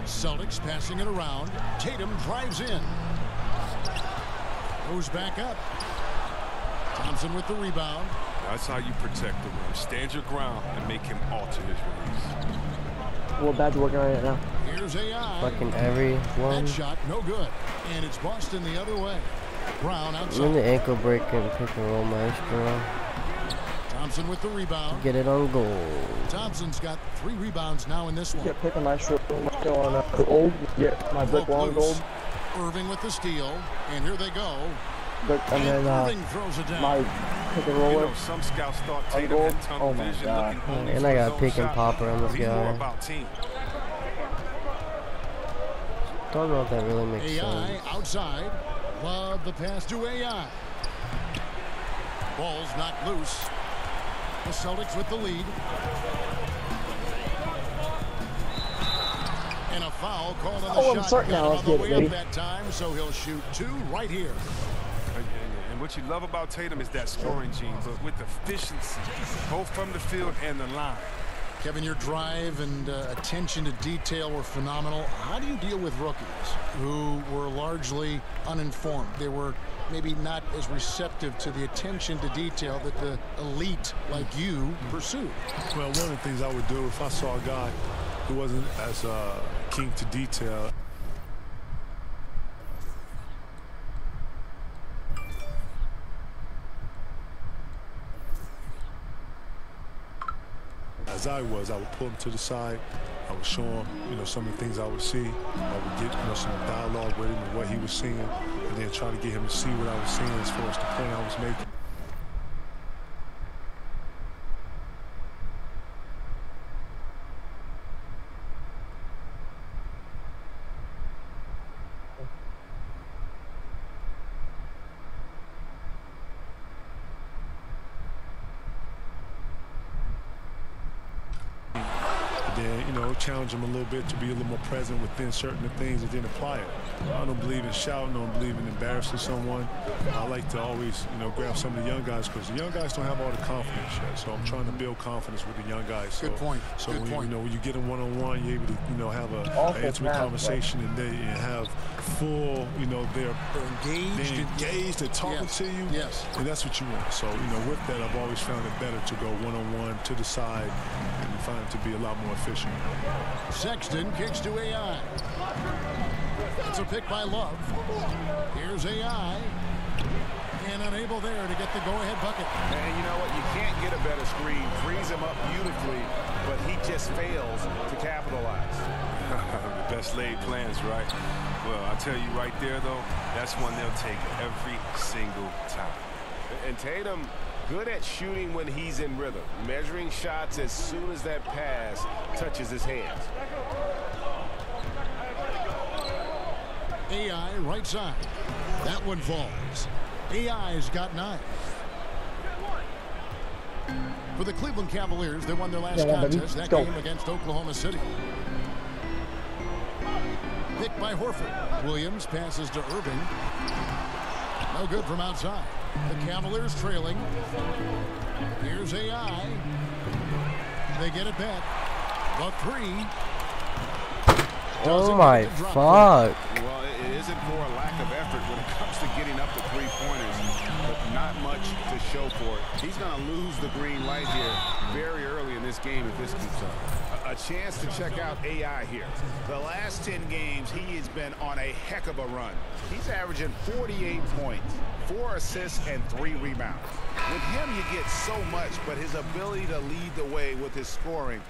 Celtics passing it around. Tatum drives in. Goes back up. Thompson with the rebound. That's how you protect the rim. Stand your ground and make him alter his release. Well, bad's working on it now. Here's AI. Fucking every one. That shot, no good. And it's Boston the other way. Brown outside. I'm in the ankle break and pick and roll maestro. Thompson with the rebound. Get it on goal. Thompson's got 3 rebounds now in this one. Get pick a maestro on gold. Get my brick wall gold. Irving with the steal. And here they go. And then Irving throws it down. my pick and roller. You know, some scouts thought Tatum had tunnel vision, looking only and for I his got own pick and shot. popper on this He's more guy. about team. Don't know if that really makes AI sense. outside. Love the pass to AI. Ball's knocked loose. The Celtics with the lead. And a foul called on the shot. I'm certain now. On the way up that time, so he'll shoot 2 right here. And what you love about Tatum is that scoring gene, but with efficiency, both from the field and the line. Kevin, your drive and attention to detail were phenomenal. How do you deal with rookies who were largely uninformed? They were maybe not as receptive to the attention to detail that the elite like you pursued. Well, one of the things I would do if I saw a guy who wasn't as keen to detail, as I would pull him to the side. I would show him, some of the things I would see. I would get, some dialogue with him and what he was seeing, and then try to get him to see what I was seeing as far as the point I was making. Challenge him a little bit to be a little more present within certain things and then apply it. I don't believe in shouting. I don't believe in embarrassing someone. I like to always, grab some of the young guys because the young guys don't have all the confidence yet. So I'm trying to build confidence with the young guys. Good point. So Good point. When you get them one-on-one, you're able to, have an intimate conversation and have full, they're engaged, they're talking to you. Yes. And that's what you want. So, with that, I've always found it better to go one-on-one to the side and find it to be a lot more efficient. Sexton kicks to AI. It's a pick by Love. Here's AI. And unable there to get the go-ahead bucket. And you know what? You can't get a better screen. Frees him up beautifully, but he just fails to capitalize. The best laid plans, right? Well, I tell you right there, though, that's one they'll take every single time. And Tatum, good at shooting when he's in rhythm, measuring shots as soon as that pass touches his hands. AI right side. That one falls. AI's got 9. For the Cleveland Cavaliers, they won their last contest, that game against Oklahoma City. Pick by Horford. Williams passes to Irving. No good from outside. The Cavaliers trailing. Here's AI. They get it back. The three. Oh my fuck. Well, it isn't for a lack of effort when it comes to getting up to three-pointers, but not much to show for it. He's going to lose the green light here very early in this game if this keeps up. A chance to check out AI here. The last 10 games, he has been on a heck of a run. He's averaging 48 points, 4 assists, and 3 rebounds. With him, you get so much, but his ability to lead the way with his scoring,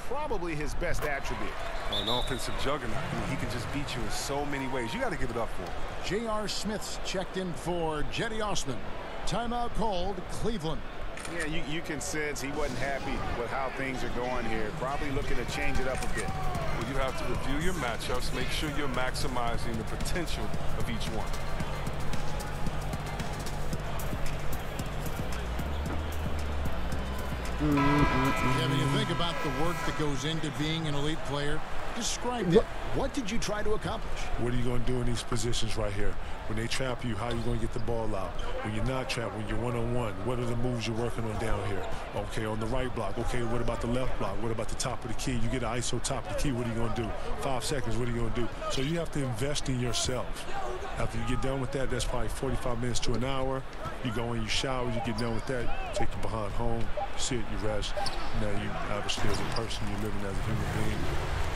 probably his best attribute. An offensive juggernaut. He can just beat you in so many ways. You got to give it up for him. J.R. Smith's checked in for Jetty Osman. Timeout called, Cleveland. Yeah, you can sense he wasn't happy with how things are going here. Probably looking to change it up a bit. Well, you have to review your matchups, make sure you're maximizing the potential of each one. Kevin, you think about the work that goes into being an elite player. Describe it. What did you try to accomplish? What are you going to do in these positions right here? When they trap you, how are you going to get the ball out? When you're not trapped, when you're one-on-one, what are the moves you're working on down here? Okay, on the right block. Okay, what about the left block? What about the top of the key? You get an ISO top of the key, what are you going to do? 5 seconds, what are you going to do? So you have to invest in yourself. After you get done with that, that's probably 45 minutes to an hour. You go in, you shower, you get done with that, take your behind home, you sit, you rest. Now you obviously as a person, you're living as a human being,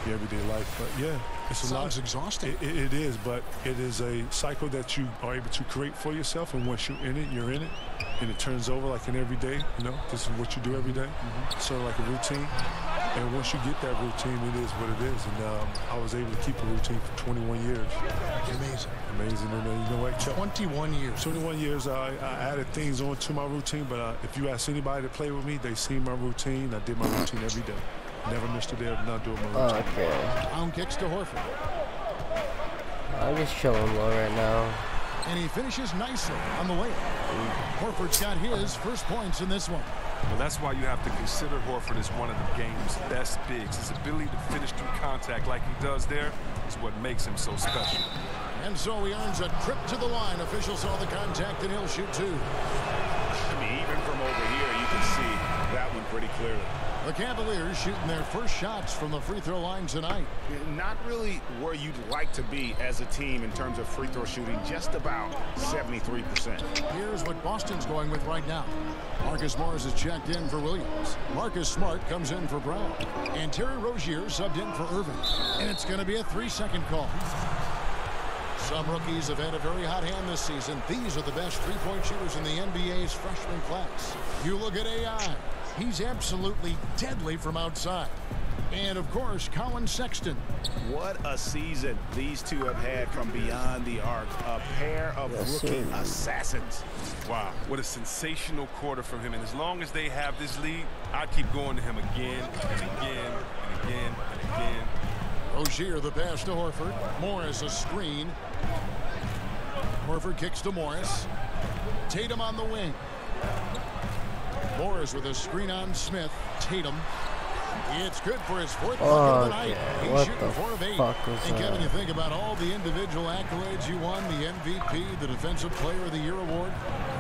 your everyday life. But yeah, it's a lot. Sounds exhausting. It is, but it is a cycle that you are able to create for yourself, and once you're in it, and it turns over like in every day. You know, this is what you do every day. Sort of like a routine. And once you get that routine, it is what it is. And I was able to keep a routine for 21 years. Amazing. Amazing. And you know what? 21 years. 21 years, I added things onto my routine, but if you ask anybody to play with me, they see my routine. I did my routine every day. Never missed a day of not doing my routine. Okay. Pound kicks to Horford. I'm just chilling low right now. And he finishes nicely on the way. Horford's got his first points in this one. Well, that's why you have to consider Horford as one of the game's best bigs. His ability to finish through contact like he does there is what makes him so special. And so he earns a trip to the line. Official saw the contact, and he'll shoot two. I mean, even from over here, you can see that one pretty clearly. The Cavaliers shooting their first shots from the free throw line tonight. Not really where you'd like to be as a team in terms of free throw shooting, just about 73%. Here's what Boston's going with right now. Marcus Morris is checked in for Williams. Marcus Smart comes in for Brown. And Terry Rozier subbed in for Irving. And it's going to be a 3-second call. Some rookies have had a very hot hand this season. These are the best three-point shooters in the NBA's freshman class. You look at AI. He's absolutely deadly from outside. And, of course, Colin Sexton. What a season these two have had from beyond the arc. A pair of rookie assassins. Wow, what a sensational quarter from him. And as long as they have this lead, I'd keep going to him again and again and again and again. Rozier the pass to Horford. Morris a screen. Horford kicks to Morris. Tatum on the wing. Morris with a screen on Smith. Tatum. It's good for his fourth bucket of the night. He's shooting 4 of 8. And Kevin, you think about all the individual accolades you won, the MVP, the Defensive Player of the Year award.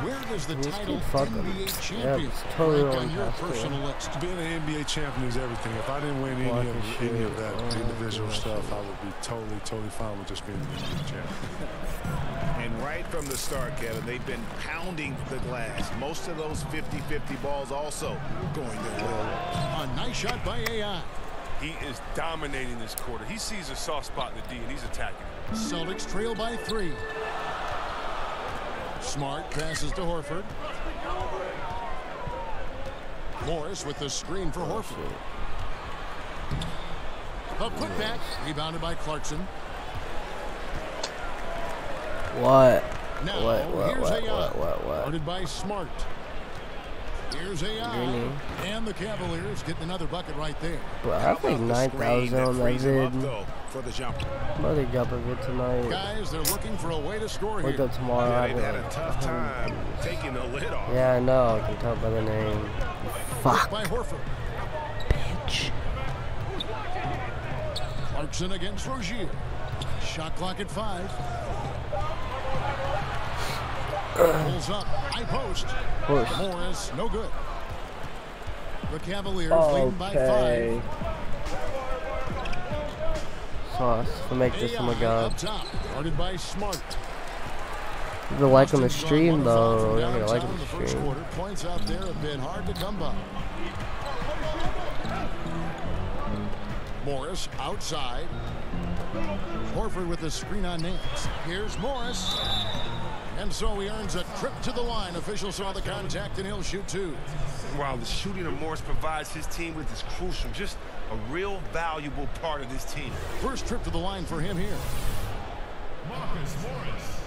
Where does the title NBA champion rank on your personal list? Being an NBA champion is everything. If I didn't win any of that individual stuff, I would be totally fine with just being an NBA champion. And right from the start, Kevin, they've been pounding the glass. Most of those 50-50 balls also going their way. A nice shot by AI. He is dominating this quarter. He sees a soft spot in the D, and he's attacking it. Celtics trail by 3. Smart passes to Horford. Morris with the screen for Horford. A putback, rebounded by Clarkson. What? Now, here's AI. Guarded by Smart. Here's AI. And the Cavaliers getting another bucket right there. Bro, I have like 9,000 on that vid. For the jumper. Probably jump a bit tonight. Guys, they're looking for a way to score here. Wake up tomorrow. Yeah, they've had a tough time taking the lid off. Yeah, I know. I can tell by the name. Fuck. By Horford. Bitch. Clarkson against Rozier. Shot clock at 5. Pulls up, high post. Morris, no good. The Cavaliers leading by 5. Sauce to make this, oh my god. Guarded by Smart. If you like on the stream though, you're gonna like on the stream. Points out there have been hard to come by. Morris outside. Horford with the screen on Nance. Here's Morris. And so he earns a trip to the line. Official saw the contact and he'll shoot 2. Wow, the shooting of Morris provides his team with this crucial, just a real valuable part of this team. First trip to the line for him here. Marcus Morris.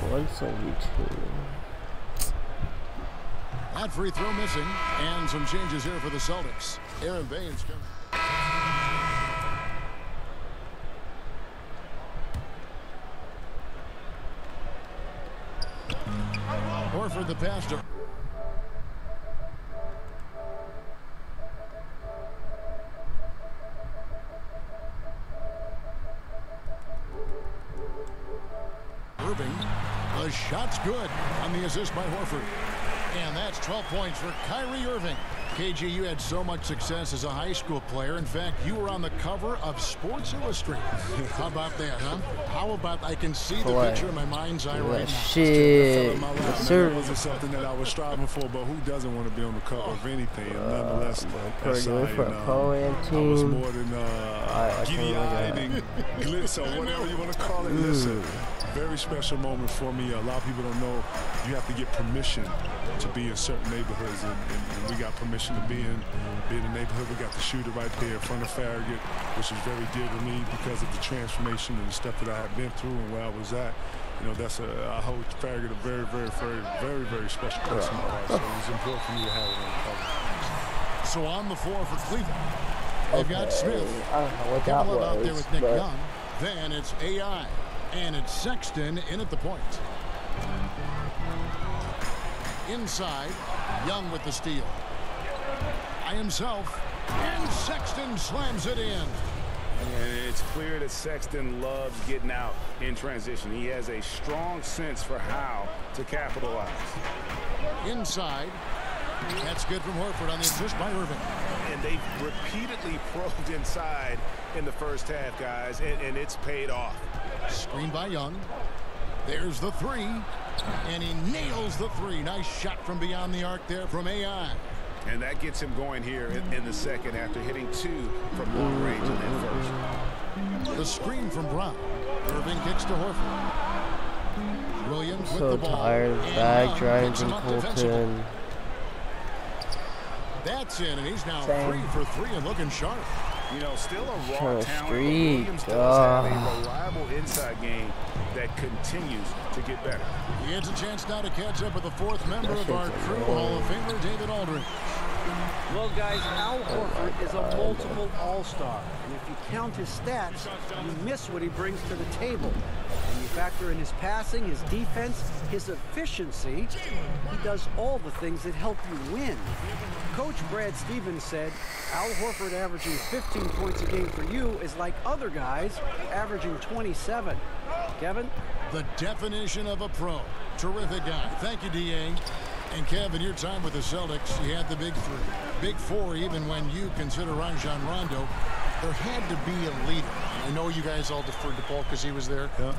172. That free throw missing, and some changes here for the Celtics. Aaron Baines coming. Horford the pass to Irving. The shot's good on the assist by Horford. And that's 12 points for Kyrie Irving. KG, you had so much success as a high school player. In fact, you were on the cover of Sports Illustrated. How about that, huh? How about I can see the picture in my mind's eye right now. Shit. That wasn't something that I was striving for, but who doesn't want to be on the cover of anything? And nonetheless, I was more than giddy-eyed and glitz or whatever you want to call it. Listen, very special moment for me. A lot of people don't know you have to get permission to be in certain neighborhoods, and we got permission to be in the neighborhood. We got the shooter right there in front of Farragut, which is very dear to me because of the transformation and the stuff that I have been through and where I was at. You know, I hold Farragut a very, very, very, very, very special place in my heart. So it's important for me to have it on the cover. So on the floor for Cleveland, they've got Smith. I don't know what that was, out there with Nick Young. Then it's AI, and it's Sexton in at the point. Inside, Young with the steal. By himself, and Sexton slams it in. And it's clear that Sexton loves getting out in transition. He has a strong sense for how to capitalize. Inside, that's good from Horford on the assist by Irving. And they've repeatedly probed inside in the first half, guys, and it's paid off. Screen by Young. There's the 3, and he nails the 3. Nice shot from beyond the arc there from AI. And that gets him going here in the second after hitting 2 from long range in that first. The screen from Brown. Irving kicks to Horford. Williams with the ball. So tired of bag drives and Colton. That's in, and he's now 3 for 3 and looking sharp. You know, still a raw talent. Williams does have a reliable inside game that continues to get better. He has a chance now to catch up with the 4th member of our crew, Hall of Famer David Aldridge. Well, guys, Al Horford is a multiple all-star. And if you count his stats, you miss what he brings to the table. When you factor in his passing, his defense, his efficiency, he does all the things that help you win. Coach Brad Stevens said, Al Horford averaging 15 points a game for you is like other guys averaging 27. Kevin? The definition of a pro. Terrific guy. Thank you, D.A. And Kevin, your time with the Celtics, you had the big 3. Big 4, even when you consider Rajon Rondo. There had to be a leader. I know you guys all deferred to Paul because he was there. Yeah.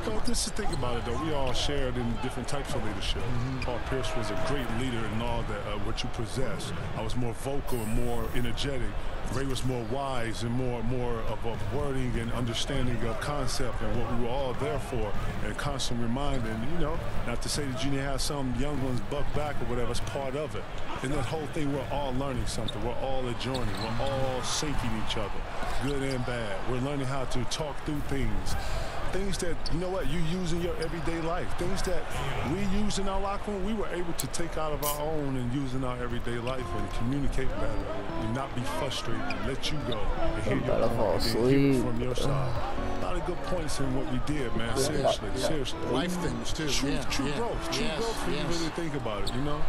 But just to think about it, though, we all shared in different types of leadership. Paul Pierce was a great leader in all that what you possess. I was more vocal and more energetic. Ray was more wise and more of a wording and understanding of concept and what we were all there for, and constant reminder. And, you know, not to say that you didn't have some young ones buck back or whatever, it's part of it. In that whole thing, we're all learning something. We're all adjoining. We're all sinking each other, good and bad. We're learning how to talk through things. Things that, you know what, you use in your everyday life. Things that we use in our locker room, we were able to take out of our own and use in our everyday life and communicate better and not be frustrated and let you go and hear your point and hear it from your side. A lot of good points in what we did, man. Seriously, seriously. Life things, too. True growth. True growth when you really think about it, you know?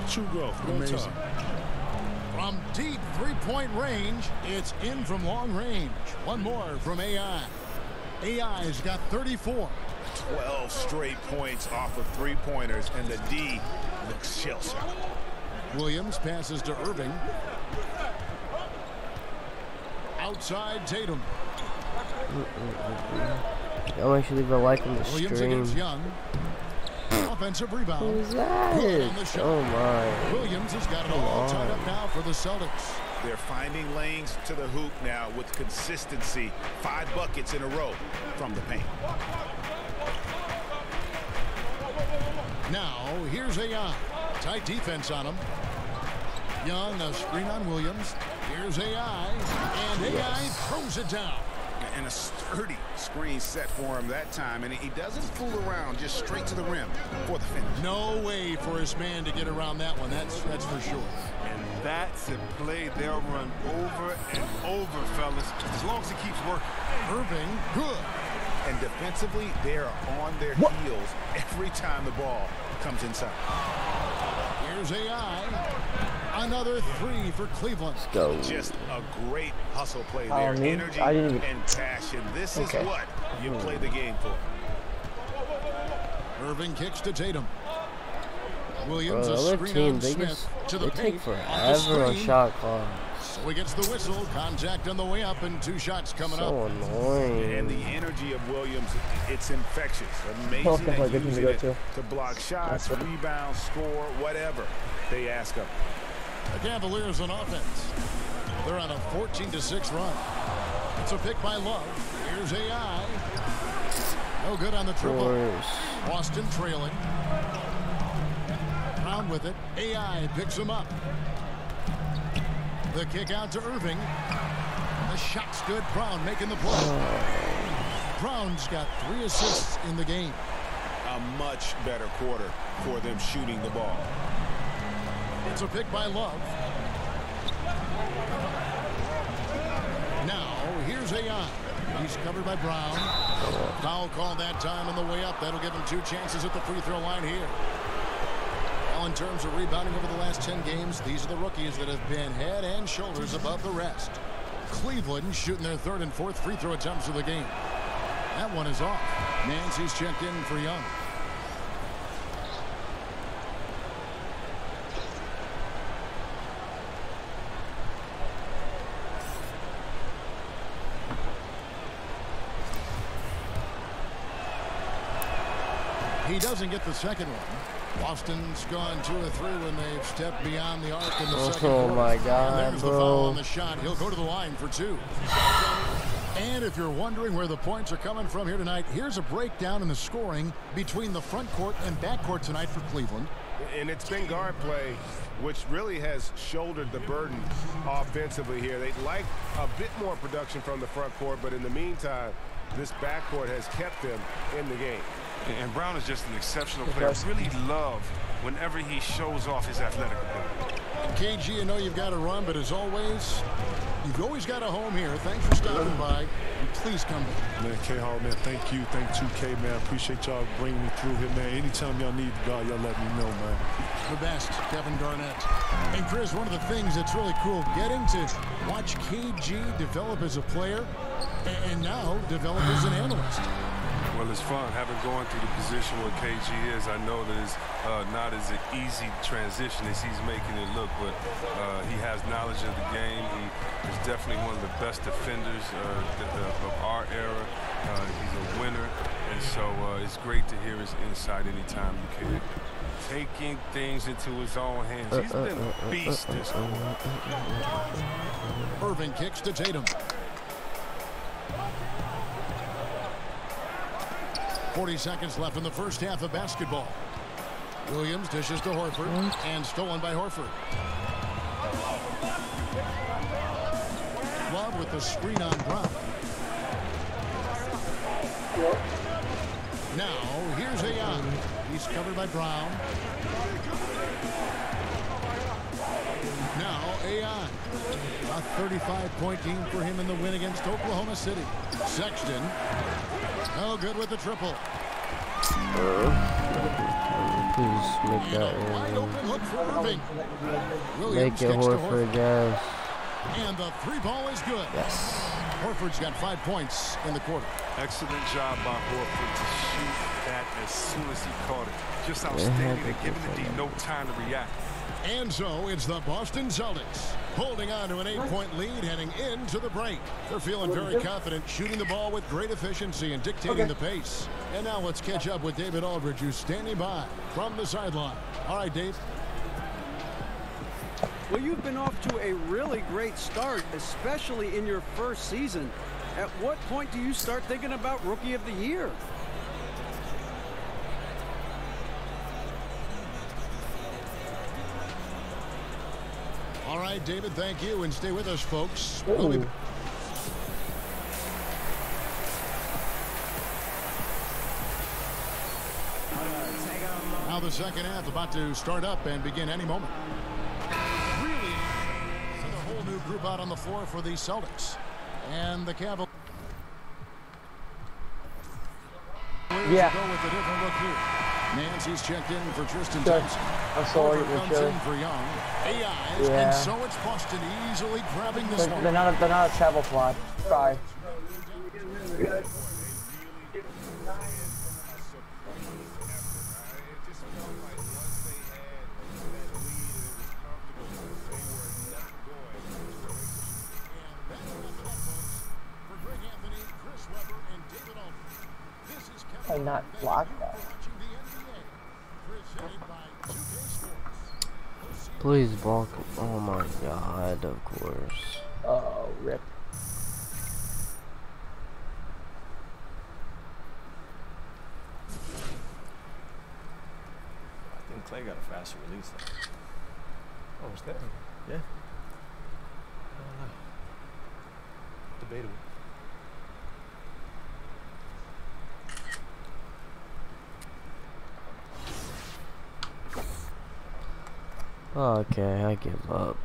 True growth. Amazing. From deep three-point range, it's in from long range. One more from AI. AI's got 34. 12 straight points off of three-pointers, and the D looks shell-shocked. Williams passes to Irving. Outside Tatum. Y'all make sure to leave a like on the Williams stream. against Young. Offensive rebound. Who's that? Oh my. Williams has got it all tied up now for the Celtics. They're finding lanes to the hoop now with consistency. 5 buckets in a row from the paint. Now, here's AI. Tight defense on him. Young, a screen on Williams. Here's AI. And AI throws it down. And a sturdy screen set for him that time. And he doesn't fool around, just straight to the rim for the finish. No way for his man to get around that one. That's for sure. And that's a play they'll run over and over, fellas, as long as he keeps working. Irving, good. And defensively, they're on their heels every time the ball comes inside. Here's AI. Another 3 for Cleveland. Let's go. Just a great hustle play there. Energy and passion. This is what you play the game for. Irving kicks to Tatum. Williams, Bro, a the other screen team, on they Smith to the take paint. forever on shot clock. So he gets the whistle. Contact on the way up, and 2 shots coming up. So annoying. And the energy of Williams, it's infectious. Amazing at using it to block shots, rebound, score, whatever they ask of him. The Cavaliers on offense. They're on a 14-6 run. It's a pick by Love. Here's AI. No good on the triple. Boston trailing. Brown with it. AI picks him up. The kick out to Irving. The shot's good. Brown making the play. Brown's got 3 assists in the game. A much better quarter for them shooting the ball. It's a pick by Love. Now, here's AI. He's covered by Brown. Foul call that time on the way up. That'll give him 2 chances at the free throw line here. Well, in terms of rebounding over the last 10 games, these are the rookies that have been head and shoulders above the rest. Cleveland shooting their 3rd and 4th free throw attempts of the game. That one is off. Nancy's checked in for Young. He doesn't get the second one. Boston's gone 2 of 3 when they've stepped beyond the arc in the second quarter. Oh my God, and there's the foul on the shot. He'll go to the line for 2. And if you're wondering where the points are coming from here tonight, here's a breakdown in the scoring between the front court and back court tonight for Cleveland. And it's been guard play, which really has shouldered the burden offensively here. They'd like a bit more production from the front court, but in the meantime, this backcourt has kept them in the game. And Brown is just an exceptional player. I really love whenever he shows off his athletic ability. KG, I know you've got to run, but as always, you've always got a home here. Thanks for stopping by. And please come back. Man, K-Hall, man, thank you. Thank 2K, man. Appreciate y'all bringing me through here, man. Anytime y'all need the guard, y'all let me know, man. The best, Kevin Garnett. And Chris, one of the things that's really cool, getting to watch KG develop as a player and now develop as an analyst. Well, it's fun having going through the position where KG is. I know that it's not as an easy transition as he's making it look, but he has knowledge of the game. He is definitely one of the best defenders of our era. He's a winner, and so it's great to hear his insight anytime you can. Taking things into his own hands. He's been a beast this quarter. Irving kicks to Tatum. 40 seconds left in the first half of basketball. Williams dishes to Horford and stolen by Horford. Love with the screen on Brown. Now here's AI. He's covered by Brown. Now AI. A 35-point game for him in the win against Oklahoma City. Sexton. No good with the triple. Please make that wide open look for Irving. Make it Horford, yes. And the three ball is good. Yes. Horford's got 5 points in the quarter. Excellent job by Horford to shoot that as soon as he caught it. Just outstanding and giving the D no time to react. And so it's the Boston Celtics holding on to an 8-point lead heading into the break. They're feeling very confident, shooting the ball with great efficiency and dictating the pace. And now let's catch up with David Aldridge, who's standing by from the sideline. All right, Dave. Well, you've been off to a really great start, especially in your first season. At what point do you start thinking about Rookie of the Year? All right, David, thank you, and stay with us, folks. We'll be... Now the second half about to start up and begin any moment. Really, with a whole new group out on the floor for the Celtics. And the Cavaliers go with a different look here. Nancy's checked in for Tristan Thompson. I'm sorry, comes in for Young. And so it's Boston easily grabbing this one. They're not a travel squad. Sorry. I not block that. Please block. Oh my god, of course. Oh, rip. I think Clay got a faster release though. Oh, is that? Yeah. I don't know. Debatable. Okay, I give up.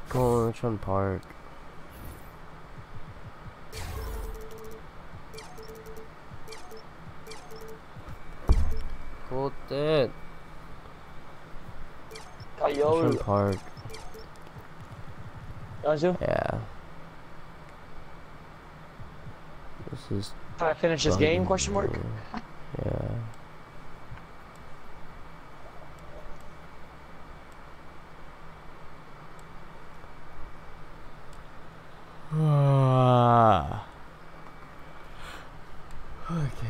Go on, Richmond Park. Hold it. Richmond Park. Yeah. This is. Can I finish this game? Question mark. Yeah. Okay.